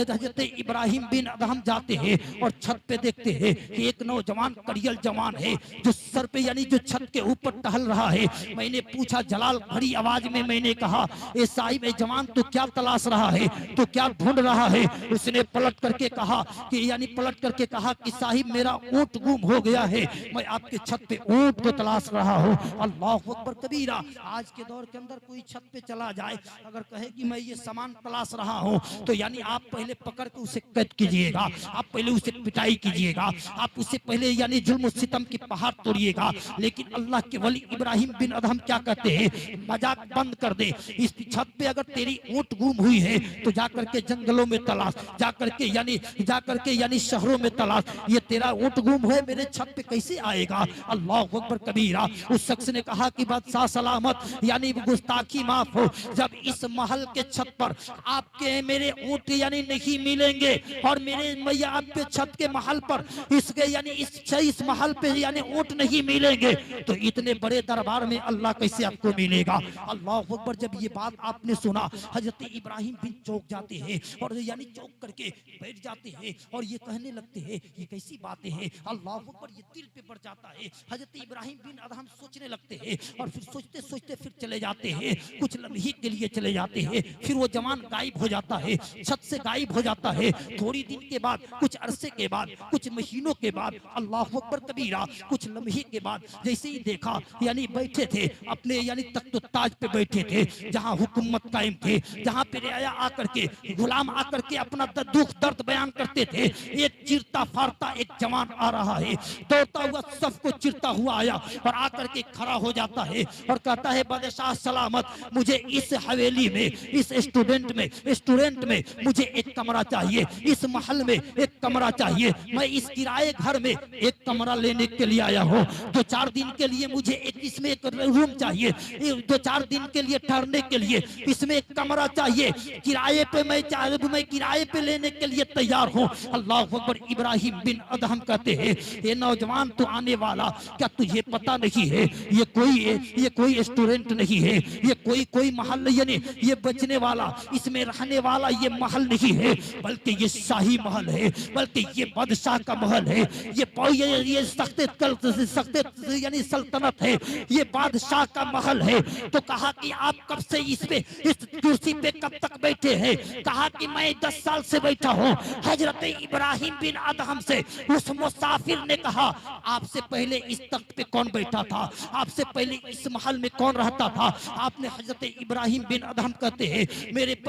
हजरत इब्राहिम बिन अदहम जाते हैं और छत पे देखते हैं कि एक नौजवान करियल जवान है जो सर पे यानी जो छत के ऊपर टहल रहा है। मैंने पूछा, जलाल भरी आवाज में मैंने कहा, ए साहिब ए जवान तो क्या तलाश रहा है, तो क्या ढूंढ रहा है। उसने पलट करके कहा कि साहिब मेरा ऊंट गुम हो गया है, मैं आपके छत पे ऊंट को तलाश रहा हूँ। अल्लाह अकबर कबीरा। आज के दौर के अंदर कोई छत पे चला जाए अगर कहे कि मैं ये सामान तलाश रहा हूँ तो यानी आप पहले पकड़ के उसे कैद कीजिएगा, आप पहले उसे पिटाई कीजिएगा, आप उसे पहले यानी जुल्म सितम की पहाड़ तोड़िएगा। लेकिन अल्लाह के वली इब्राहिम बिन अदहम क्या कहते हैं, मजाक बंद कर दे। इस छत पे अगर तेरी ऊंट गुम हुई है तो जाकर के जंगलों में तलाश, जाकर के यानी शहरों में तलाश। ये तेरा ऊंट गुम है, मेरे छत पे कैसे आएगा। अल्लाह अकबर कबीरा। उस शख्स ने कहा कि बादशाह सलामत, यानी गुस्ताखी माफ हो, जब इस महल के छत पर आपके मेरे ऊंट यानी नहीं मिलेंगे और मेरे मैया आपके छत के महल पर इसके यानी इस महल पे यानी ऊंट नहीं मिलेंगे तो इतने बड़े दरबार में अल्लाह कैसे आपको मिलेगा। अल्लाह अकबर। जब ये बात आपने सुना हजरत इब्राहिम बिन चौक जाते हैं और यानी चौक करके बैठ जाते हैं और ये कहने लगते हैं ये कैसी बातें हैं। अल्लाह अकबर। ये दिल पे बढ़ जाता है। हजरत इब्राहिम बिन अदहम सोचने लगते हैं और फिर सोचते सोचते फिर चले जाते हैं, कुछ लम्हे के लिए चले जाते हैं। फिर वो जवान गायब हो जाता है, छत से गायब हो जाता है। थोड़ी दिन के बाद, कुछ अरसे के बाद, कुछ महीनों के बाद, अल्लाह अकबर कबीरा, कुछ लम्हे के बाद जैसे ही देखा यानी बैठे थे अपने यानी तख्त ताज पे बैठे थे जहां हुकूमत कायम थे, जहां पे रियाया आकर के गुलाम आकर के अपना दुख दर्द बयान करते थे। एक चिरता फाड़ता एक जवान आ रहा है, दौड़ता हुआ सबको चिरता हुआ आया और आकर के खड़ा हो जाता है और कहता है बादशाह सलामत, मुझे इस हवेली में, इस रेस्टोरेंट में मुझे एक कमरा चाहिए, इस महल में एक कमरा चाहिए। मैं इस किराए घर में एक कमरा लेने के लिए आया हूँ। 2-4 दिन के लिए मुझे इसमें एक रूम चाहिए, 2-4 दिन के लिए ठहरने के लिए इसमें एक कमरा चाहिए। किराए पे मैं किराए पे लेने के लिए तैयार हूँ। अल्लाह अकबर। इब्राहिम बिन अदहम कहते हैं ये नौजवान तो आने वाला, क्या तुझे पता नहीं है ये कोई रेस्टोरेंट नहीं है, ये कोई महल यानी ये बचने वाला, इसमें रहने वाला ये महल नहीं है, बल्कि ये शाही महल है, बल्कि ये बादशाह का महल है। ये सख्त यानी सल्तनत है, ये बादशाह का महल है। तो कहा कि आप कब से इस कुर्सी पे कब तक बैठे हैं? कहा कि मैं 10 साल से बैठा हूँ। हजरत इब्राहिम बिन अदहम से उस मुसाफिर ने कहा, आपसे पहले इस तख्त पे कौन बैठा था? आपसे पहले इस महल में कौन रहता था? आपने हजरत इब्राहिम बिन अदहम कहते हैं,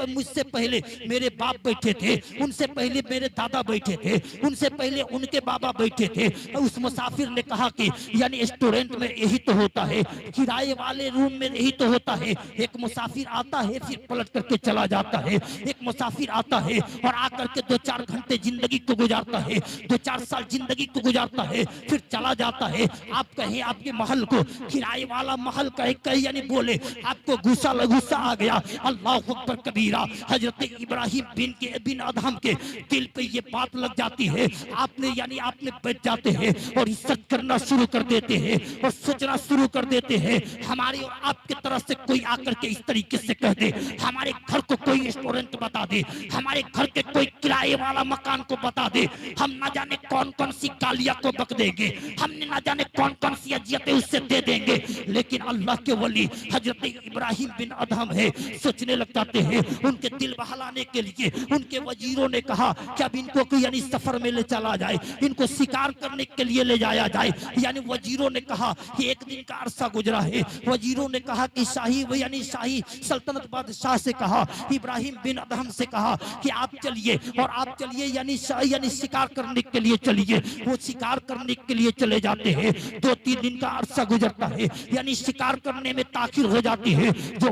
मुझसे पहले मेरे बाप बैठे थे, उनसे पहले मेरे दादा बैठे थे, उनसे पहले उनके बाबा बैठे थे। उस मुसाफिर ने कहा कि यानी स्टूडेंट में यही तो होता है, किराए वाले रूम में यही तो होता है। एक मुसाफिर आता है फिर पलट करके चला जाता है, एक मुसाफिर आता है और आकर के 2-4 घंटे जिंदगी को गुजारता है, 2-4 साल जिंदगी को गुजारता है, फिर चला जाता है। आप कहें आपके महल को किराए वाला महल कहे यानी बोले आपको गुस्सा आ गया। अल्लाह अकबर कबीरा। हजरत इब्राहिम बिन अदहम के दिल पे ये बात लग जाती है। आपने बैठ जाते हैं और इज्जत करना शुरू कर देते हैं और सोचना शुरू कर देते हैं, हमारी और आपके तरफ से कोई आकर के इस तरीके से कह दे, हमारे घर को कोई रेस्टोरेंट बता दे, हमारे घर के कोई किराए वाला मकान को बता दे, हम ना जाने कौन कौन सी गालियां को बक देंगे, हमने ना जाने कौन कौन सी अजियतें उससे दे देंगे। लेकिन अल्लाह के वली हजरत इब्राहिम बिन अदहम है, सोचने लग जाते हैं। उनके दिल बहलाने के लिए उनके वजीरों ने कहा कि अब इनको यानी सफर में ले चला जाए, इनको शिकार करने के लिए ले जाया जाए। यानी वजीरों ने कहा कि एक दिन का अरसा गुजरा है। वजीरों ने कहा कि शाही सल्तनत बादशाह से कहा, इब्राहिम बिन अदहम से कहा कि आप चलिए और आप चलिए यानी शिकार करने के लिए चलिए। वो शिकार करने के लिए चले जाते हैं। 2-3 दिन का अरसा गुजरता है, यानी शिकार करने में ताखिर हो जाती है। जो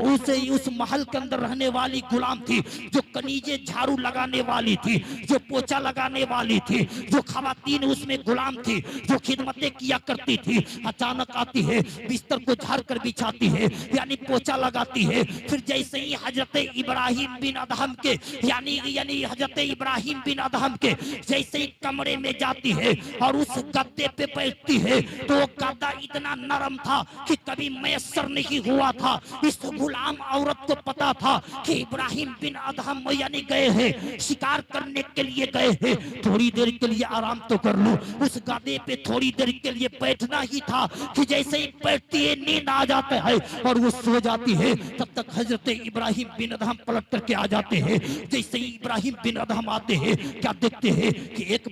उस महल के अंदर रहने वाली गुलाम थी, जो कनीजे झाड़ू लगाने वाली थी, जो पोछा लगाने वाली थी, जो खवातीन उसमें गुलाम थी, जो खिदमतें किया करती थी, अचानक आती है, बिस्तर को झाड़ कर बिछाती है, यानी पोछा लगाती है। फिर जैसे ही हजरत इब्राहिम बिन अदहम के यानी हजरत इब्राहिम बिन अदहम के जैसे ही कमरे में जाती है और उस गद्दे पे बैठती है, तो गद्दा इतना नरम था कि कभी मैसर नहीं हुआ था। इस गुलाम औरत को पता था कि इब्राहिम बिन अदहम यानी गए हैं, शिकार करने के लिए गए हैं, थोड़ी देर के लिए आराम तो कर लूं। उस गद्दे पे थोड़ी देर के लिए बैठना ही था कि जैसे ही बैठती है नींद आ जाता है और वो सो जाती है। तब तक हजरत इब्राहिम बिन अदहम पलट करके आ जाते हैं। जैसे ही इब्राहिम बिन अदहम आते हैं, क्या देखते हैं कि एक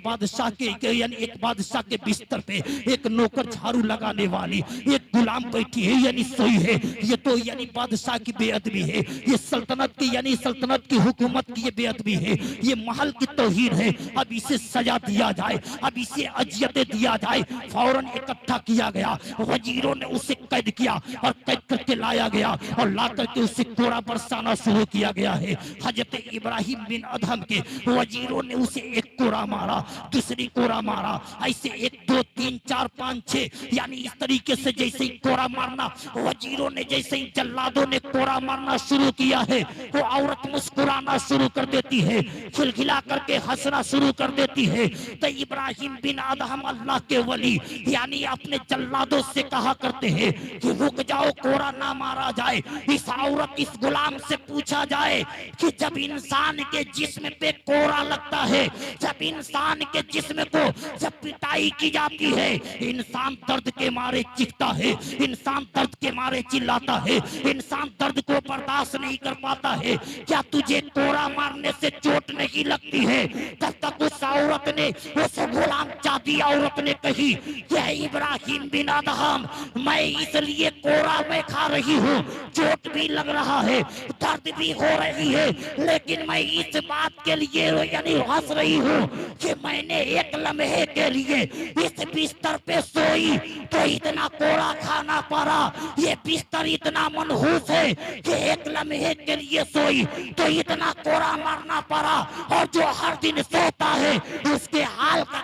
बादशाह के बिस्तर पे एक नौकर झाड़ू लगाने वाली एक गुलाम बैठी है, यानी सोई है। ये तो यानी बादशाह की बेअदबी है, ये सल्तनत की हुकूमत की ये बेअदबी है, ये महल की तौहीन है। अब इसे सजा दिया जाए, अब इसे अजियतें दिया जाए। फौरन इकट्ठा किया गया, वजीरों ने उसे कैद किया और कैद करके लाया गया और ला करके उसे कोड़ा बरसाना शुरू किया गया है। हजरत इब्राहिम बिन अदहम के वजीरों ने उसे एक कोड़ा मारा, दूसरी कोड़ा मारा, ऐसे 1 2 3 4 5 6 यानी इस तरीके से जैसे ही कोड़ा मारना, वजीरों ने जैसे ही जल्लादों ने कोड़ा मारना शुरू किया है, वो औरत मुस्कुराना शुरू कर देती है, खिलखिला करके हंसना शुरू कर देती है। तो इब्राहिम बिन अदहम अल्लाह के वली यानी अपने जल्लादों से कहा करते हैं कि रुक जाओ, कोड़ा ना मारा जाए। इस औरत इस गुलाम से पूछा जाए कि जब इंसान के जिस्म पे कोड़ा लगता है, जब इंसान के जिस्म को जब पिटाई की जाती है, इंसान दर्द के मारे चीखता है, इंसान दर्द के मारे चिल्लाता है, इंसान दर्द को बर्दाश्त नहीं कर पाता है। क्या तुझे कोड़ा मारने से चोट नहीं लगती है? तब तक उस औरत ने, उस गुलाम जाती औरत ने कही कि इब्राहिम बिन अदहम, मैं इसलिए कोड़ा में खा रही हूँ, चोट भी लग रहा है, दर्द भी हो रही है, लेकिन मैं इस बात के लिए यानी हंस रही हूँ कि मैंने एक लम्हे के लिए इस बिस्तर पे सोई तो इतना कोड़ा खाना पड़ा। ये बिस्तर इतना मनहूस है कि एक लम्हे के लिए सोई तो इतना कोड़ा मारना पड़ा, और जो हर दिन सोता है उसके हाल का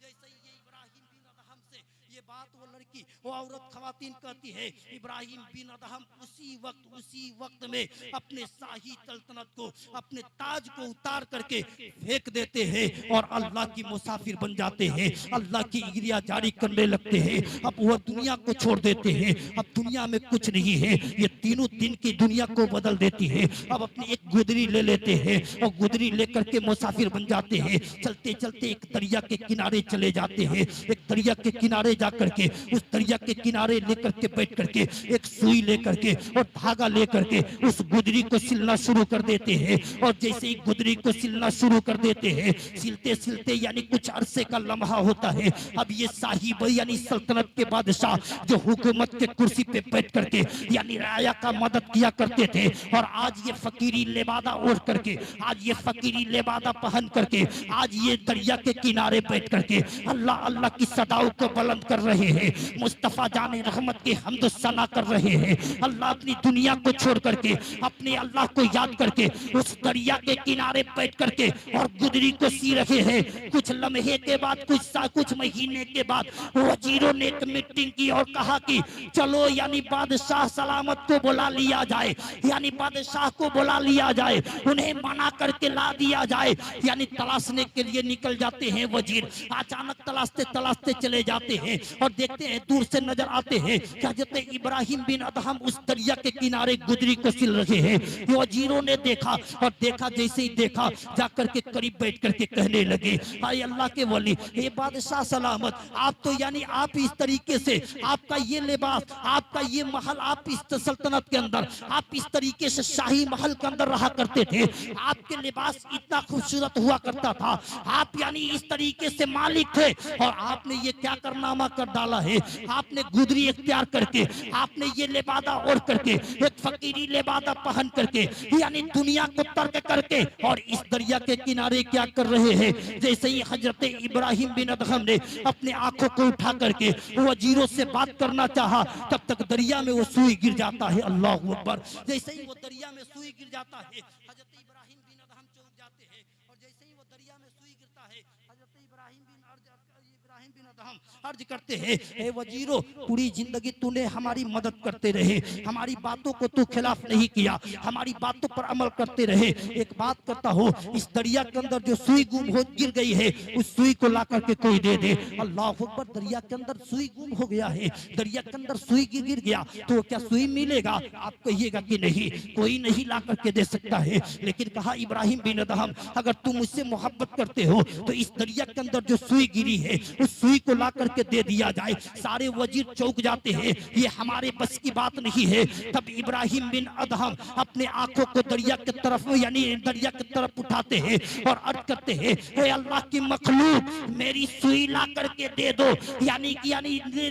जैसे ये इब्राहिम बिन अदहम से ये बात वो लड़की वो औरत खवातीन कहती है इब्राहिम बिन अदहम उसी वक्त में अपने शाही सल्तनत को, अपने ताज को उतार करके फेंक देते हैं और अल्लाह की मुसाफिर बन जाते हैं, अल्लाह की इग्रिया जारी करने लगते हैं। अब वह दुनिया को छोड़ देते हैं, अब दुनिया में कुछ नहीं है। ये तीनों दिन की दुनिया को बदल देती है। अब अपनी एक गुदरी ले लेते हैं और गुदरी लेकर के मुसाफिर बन जाते हैं। चलते चलते एक दरिया के किनारे चले जाते हैं। एक दरिया के किनारे जाकर के उस दरिया के किनारे लेकर के बैठ करके एक सुई लेकर के और धागा लेकर के उस गुदरी को सिलना शुरू कर देते हैं। और जैसे ही गुदरी को सिलना शुरू कर देते हैं, सिलते सिलते यानी कुछ अरसे का लम्हा होता है। अब ये साहिब यानी सल्तनत के बादशाह जो हुकूमत के कुर्सी पे बैठ करके यानी राया का मदद किया करते थे, और आज ये फकीरी लेबादा ओढ़ करके, आज ये फकीरी लेबादा पहन करके, आज ये दरिया के किनारे बैठ करके अल्लाह अल्लाह की सदाओं को बुलंद कर रहे हैं, मुस्तफा जाने रहमत की हम्द सना कर रहे हैं। अल्लाह अपनी दुनिया को छोड़ करके अपने अल्लाह को याद करके उस दरिया के किनारे बैठ करके और गुदरी को सी रहे हैं। कुछ लम्हे के बाद, कुछ महीने के बाद वजीरों ने एक मीटिंग की और कहा कि चलो यानी बादशाह सलामत को बुला लिया जाए, यानी बादशाह को बुला लिया जाए, उन्हें मना करके ला दिया जाए। यानी तलाशने के लिए निकल जाते हैं वजीर। अचानक तलाशते तलाशते चले जाते हैं और देखते हैं दूर से नजर आते हैं कि हजरत इब्राहिम बिन अदहम उस दरिया के किनारे गुदरी को सिल रहे हैं। वजीरों ने देखा और देखा, जैसे ही देखा जाकर के करीब बैठ करके कहने लगे, हाय अल्लाह के वली, हे बादशाह सलामत, आप तो यानी आप इस तरीके से, आपका ये लिबास, आपका ये महल, आप इस सल्तनत के अंदर आप इस तरीके से शाही महल के अंदर रहा करते थे, आपके लिबास इतना खूबसूरत हुआ करता था, आप यानी इस तरीके से मालिक थे, और आपने ये क्या कारनामा कर डाला है। आपने गुदरी इख्तियार करके, आपने ये लेबादा ओढ़ करके, एक फकीरी लेबादा पहन करके यानी दुनिया को तर्क करके और इस दरिया के किनारे क्या कर रहे हैं। जैसे ही हजरत इब्राहिम बिन अदहम ने अपने आंखों को उठा करके वजीरों से बात करना चाहा, तब तक दरिया में वो सुई गिर जाता है। अल्लाह अकबर। जैसे ही वो दरिया में सुई गिर जाता है, हजरत इब्राहिम बिन अदहम चौंक जाते हैं, और जैसे ही वो दरिया में सुई गिरता है, हजरत इब्राहिम बिन अदहम अर्ज करते हैं, ए वजीरों, पूरी जिंदगी तूने हमारी मदद करते रहे, हमारी बातों को तू खिलाफ नहीं किया, हमारी बातों पर अमल करते रहे। एक बात करता हो, इस दरिया के अंदर जो सुई गुम हो गिर गई है, उस सुई को ला करके कोई दे दे। अल्लाह अकबर। दरिया के अंदर सुई गुम हो गया है, दरिया के अंदर सुई गिर गया, तो क्या सुई मिलेगा? आप कहिएगा कि नहीं, कोई नहीं ला करके दे सकता है। लेकिन कहा इब्राहिम बिन अदहम, अगर तुम मुझसे मोहब्बत करते हो तो इस दरिया के अंदर जो सुई गिरी है, उस सुई को ला करके दे दिया जाए। सारे वजीर चौंक जाते हैं, ये हमारे बस की बात नहीं है। तब इब्राहिम बिन अदहम अपने आंखों को दरिया की तरफ यानी दरिया की तरफ उठाते हैं और अर्ज करते हैं, हे अल्लाह की मखलूक, मेरी सुई ला करके दे दो, यानी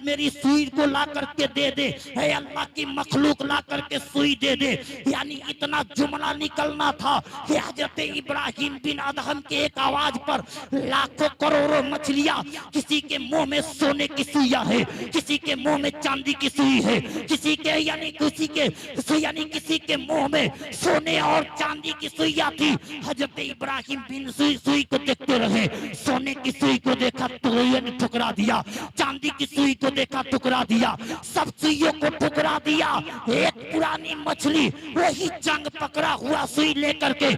मेरी सुई को ला करके दे दे, हे अल्लाह की मखलूक ला करके सुई दे दे। यानी इतना जुमला निकलना था कि हजरत इब्राहिम बिन अदहम के एक आवाज पर लाखों करोड़ों मछलियां, किसी के मुंह में सोने की सुइया है, किसी के मुंह में चांदी की सुई है, किसी के मुंह में सोने और चांदी की सुइया थी। हजरत इब्राहिम बिन सुई को देखते रहे, सोने की सुई को देखा तो ठुकरा दिया, चांदी की सुई को देखा ठुकरा दिया, सब सुइयों को ठुकरा दिया। एक पुरानी मछली वही जंग पकड़ा हुआ सुई लेकर के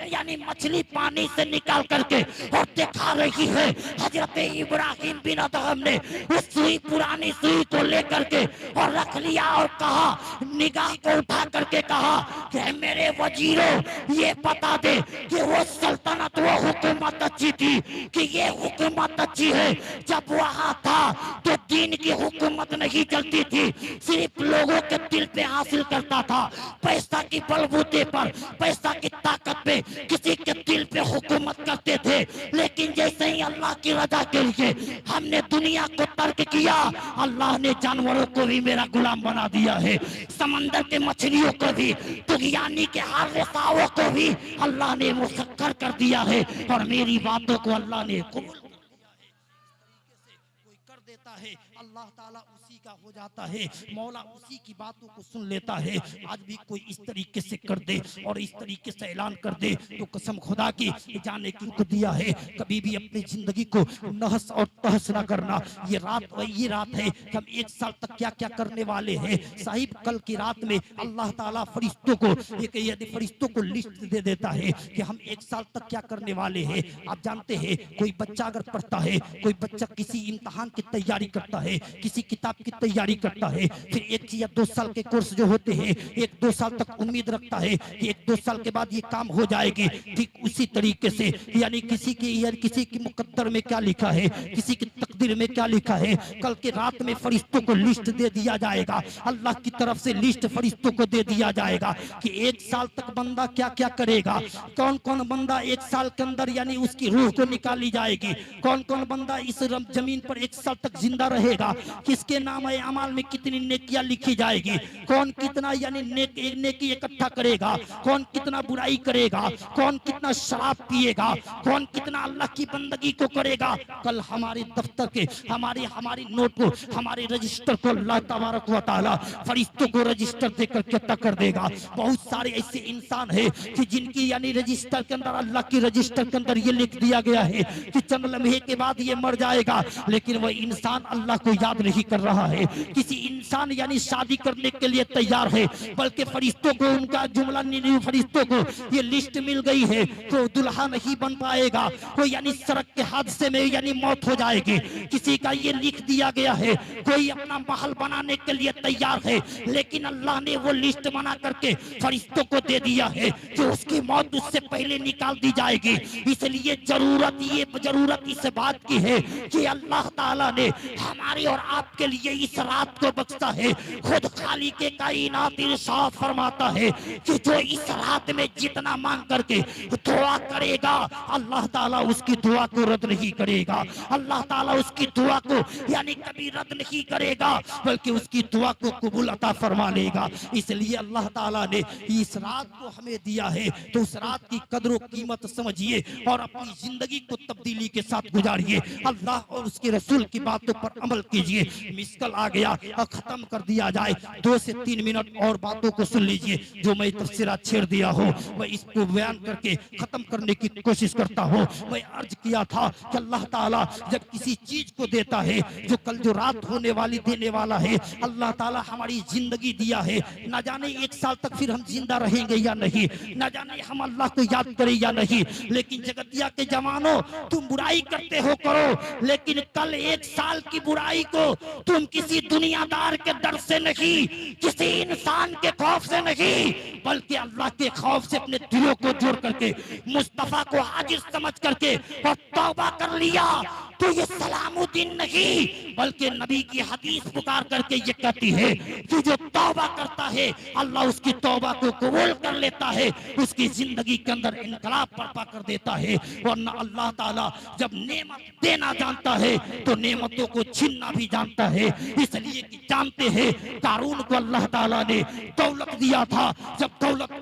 यानी मछली पानी से निकाल करके और दिखा रही है। हजरत इब्राहिम बिन अदहम ने उस सुई, पुरानी सुई को लेकर के और रख लिया और कहा, निगाह को उठा करके कहा कि मेरे वजीरों, ये बता दे कि वो सल्तनत, वो हुकूमत अच्छी थी कि ये हुकूमत अच्छी है। जब वहां था तो दीन की हुकूमत नहीं चलती थी, सिर्फ लोगों के दिल पे हासिल करता था, पैसा की बलबूते पर, पैसा की ताकत पे किसी के दिल पे हुकूमत करते थे। लेकिन जैसे ही अल्लाह की रजा के लिए हमने दुनिया को तर्क किया, अल्लाह ने जानवरों को भी मेरा गुलाम बना दिया है, समंदर के मछलियों को भी, तुगयानी के हर रेसाओं को भी अल्लाह ने मुसक्कर कर दिया है, और मेरी बातों को अल्लाह ने कबूल कर दिया है। इस तरीके से कोई कर देता है, अल्लाह ताला उसी का हो जाता है, मौला उसी की बातों को सुन लेता है। आज भी कोई इस तरीके से कर दे और इस तरीके से ऐलान कर दे तो कसम खुदा की जाने की को दिया है, कभी भी अपनी जिंदगी को नहस और तहस ना करना। ये रात है कि हम 1 साल तक क्या क्या करने वाले हैं। साहिब कल की रात में अल्लाह ताला फरिश्तों को यदि फरिश्तों को लिस्ट दे देता है कि हम 1 साल तक क्या करने वाले हैं। आप जानते हैं कोई बच्चा अगर पढ़ता है, कोई बच्चा किसी इम्तिहान की तैयारी करता है, किसी किताब की तैयारी करता है, फिर 1 या 2 साल के कोर्स जो होते हैं 1-2 साल तक उम्मीद रखता है कि 1-2 साल के बाद ये काम हो जाएगी। ठीक उसी तरीके से यानी किसी की मुकद्दर में क्या लिखा है, किसी की तकदीर में क्या लिखा है, कल के रात में फरिश्तों को लिस्ट दे दिया जाएगा। अल्लाह की तरफ से लिस्ट फरिश्तों को दे दिया जाएगा कि 1 साल तक बंदा क्या क्या करेगा, कौन कौन बंदा 1 साल के अंदर यानी उसकी रूह को निकाली जाएगी, कौन कौन बंदा इस जमीन पर 1 साल तक जिंदा रहेगा, किसके नाम अमाल में कितनी नेकियां लिखी जाएगी, कौन कितना यानी नेकी इकट्ठा करेगा, कौन कितना बुराई करेगा, कौन कितना शराब पिएगा, कौन कितना अल्लाह की बंदगी को करेगा। कल हमारे दफ्तर के हमारी नोट को, हमारे रजिस्टर को अल्लाह तबारक व तआला फरिश्तों को रजिस्टर देकर के तक कर देगा। बहुत सारे ऐसे इंसान है कि जिनकी यानी रजिस्टर के अंदर, अल्लाह की रजिस्टर के अंदर ये लिख दिया गया है कि चंद लम्हे के बाद ये मर जाएगा, लेकिन वह इंसान अल्लाह को याद नहीं कर रहा है। किसी इंसान यानी शादी करने के लिए तैयार है, बल्कि फरिश्तों को उनका जुमला नहीं, फरिश्तों को ये लिस्ट मिल गई है तो दुल्हा नहीं बन पाएगा, कोई यानी सड़क के हादसे में यानी मौत हो जाएगी। किसी का ये लिख दिया गया है कोई अपना महल बनाने के लिए तैयार है, लेकिन अल्लाह ने वो लिस्ट बना करके फरिश्तों को दे दिया है कि उसकी मौत उससे पहले निकाल दी जाएगी। इसलिए जरूरत इस बात की है कि अल्लाह ताला ने हमारे और आपके लिए इस रात को बख्शा है। खुद खालिक के कायनात इरशाद फरमाता है कि जो इस रात में जितना मांग करके दुआ करेगा अल्लाह ताला उसकी दुआ को रद्द नहीं करेगा, अल्लाह ताला उसकी दुआ को यानी कभी रद्द नहीं करेगा, बल्कि उसकी दुआ को कबूल अता फरमा लेगा। इसलिए अल्लाह ताला ने इस रात को हमें दिया है तो उस रात की कदर कीमत समझिए और अपनी जिंदगी को तब्दीली के साथ गुजारिए। अल्लाह और उसके रसूल की बातों पर अमल कीजिए। मिस्कल आ गया और खत्म कर दिया जाए, 2 से 3 मिनट और बातों को सुन लीजिए। जो मैं तफसीरात छेड़ दिया हो मैं इसको बयान करके खत्म करने की कोशिश करता हूँ। मैं अर्ज किया था कि अल्लाह ताला जब किसी चीज को देता है जो कल जो रात होने वाली देने वाला है, अल्लाह ताला हमारी जिंदगी दिया है, न जाने 1 साल तक फिर हम जिंदा रहेंगे या नहीं, न जाने हम अल्लाह को याद करें या नहीं, लेकिन जगतिया के जवानों तुम बुराई करते हो करो, लेकिन कल 1 साल की बुराई को तुम किसी दुनियादार के डर से नहीं, किसी इंसान के खौफ से नहीं, बल्कि अल्लाह के खौफ से अपने दिलों को जोड़ करके मुस्तफा को हाजिर समझ करके और तौबा कर लिया तो ये सलामुद्दीन नहीं बल्कि नबी की हदीस पुकार करके ये कहती है कि जो तौबा करता है अल्लाह उसकी तौबा को कबूल कर लेता है, उसकी जिंदगी के अंदर इनकलाब बर्पा कर देता है। वरना अल्लाह ताला जब नेमत देना जानता है तो नेमतों को छीनना भी जानता है। इसलिए कि जानते हैं कारून को अल्लाह ताला ने दौलत दिया था, जब दौलत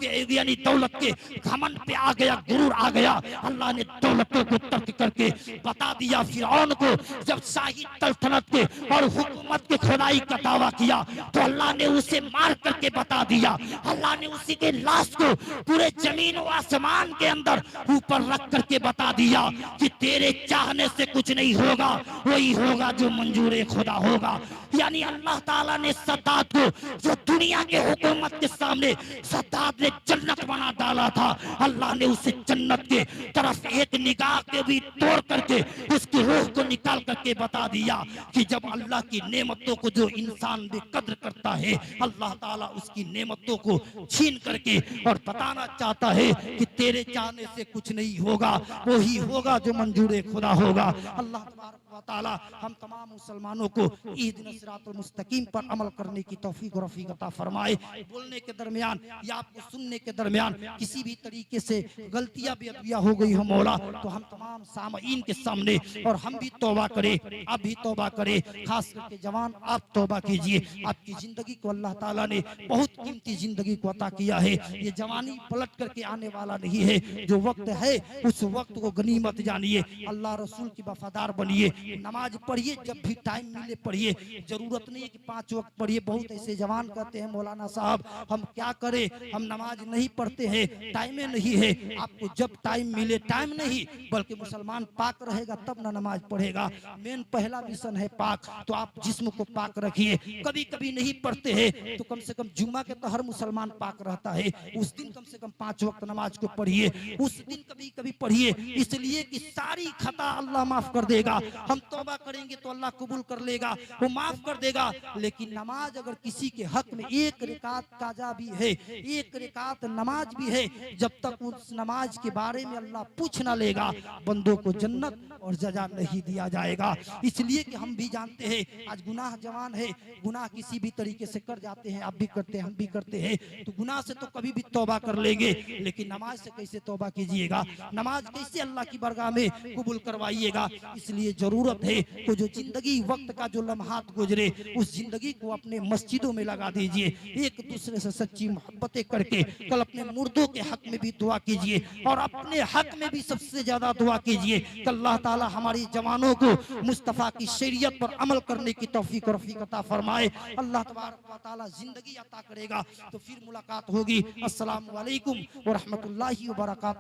के घमंड पे आ गया, गुरूर आ गया, अल्लाह ने दौलतों को तर्क करके बता दिया फिरौन को, जब शाही सल्तनत के और हुकूमत के खुदाई का दावा किया तो अल्लाह ने उसे मार करके बता दिया, अल्लाह ने उसी के लाश को पूरे जमीन और आसमान के अंदर ऊपर रख करके बता दिया कि तेरे चाहने से कुछ नहीं होगा, वही होगा जो मंजूर खुदा होगा। यानी अल्लाह ताला ने सद्दात को जो दुनिया के हुकूमत के सामने सद्दात ने जन्नत बना डाला था, अल्लाह ने उसे जन्नत के तरफ एक निगाह के भी तोड़ करके उसकी रूह को निकाल करके बता दिया कि जब अल्लाह की नेमतों को जो इंसान बेकद्र करता है अल्लाह ताला उसकी नेमतों को छीन करके और बताना चाहता है कि तेरे चाहने से कुछ नहीं होगा, वही होगा जो मंजूर खुदा होगा। अल्लाह तबारक व तआला हम तमाम मुसलमानों को इहदिना सिरातुल मुस्तकीम पर अमल करने की तौफीक और रफीक अता फरमाए। बोलने के दरमियान या आपको सुनने के दरमियान किसी भी तरीके से गलतियां बेअदबियां हो गई हो मौला तो हम तमाम सामईन के सामने और हम भी तौबा करें, आप भी तौबा करें, खास करके जवान आप तौबा कीजिए। आपकी जिंदगी को अल्लाह ताला ने बहुत कीमती जिंदगी को अता किया है, ये जवानी पलट करके आने वाला नहीं है, जो वक्त है उस वक्त को गनीमत जानिए, अल्लाह रसूल की वफादार बनिए, नमाज पढ़िए, जब भी टाइम मिले पढ़िए। जरूरत नहीं है कि 5 वक्त पढ़िए। बहुत ऐसे जवान कहते हैं मौलाना साहब हम क्या करें, हम नमाज नहीं पढ़ते हैं, टाइम नहीं है। आपको जब टाइम मिले, टाइम नहीं बल्कि मुसलमान पाक रहेगा तब ना नमाज पढ़ेगा। मेन पहला मिशन है पाक, तो आप जिस्म को पाक रखिए। कभी कभी नहीं पढ़ते हैं तो कम से कम जुम्मा के तो हर मुसलमान पाक रहता है, उस दिन कम से कम 5 वक्त नमाज को पढ़िए। उस दिन कभी कभी पढ़िए, इसलिए कि सारी खता अल्लाह माफ कर देगा। हम तौबा करेंगे तो अल्लाह कबूल कर लेगा, वो माफ कर देगा। लेकिन नमाज अगर किसी के हक में एक रिकात काजा भी है, एक रिकात नमाज भी है, जब तक उस नमाज के बारे में अल्लाह पूछ ना लेगा, बंदों को जन्नत और सजा नहीं दिया जाएगा। इसलिए कि हम भी जानते हैं आज गुनाह जवान है, गुनाह किसी भी तरीके से कर जाते हैं, आप भी करते हैं, हम भी करते हैं, तो गुनाह से तो कभी भी तौबा कर लेंगे, लेकिन नमाज से कैसे तौबा कीजिएगा, नमाज कैसे अल्लाह की बरगाह में कबूल करवाइएगा। इसलिए जरूरत है कि जो जिंदगी वक्त का जो लम्हात गुजरे, उस जिंदगी को अपने मस्जिदों में लगा दीजिए। एक दूसरे से सच्ची मोहब्बतें करके कल अपने मुर्दों के हक में भी दुआ कीजिए और अपने हक में भी सबसे ज्यादा दुआ कीजिए कि अल्लाह ताला हमारी जवानों को मुस्तफ़ा की शरीयत पर अमल करने की तौफीक और रफ़ीक अता फरमाए। अल्लाह तबारक व तआला जिंदगी अता करेगा तो फिर मुलाकात होगी। अस्सलामु अलैकुम व रहमतुल्लाहि व बरकातहू।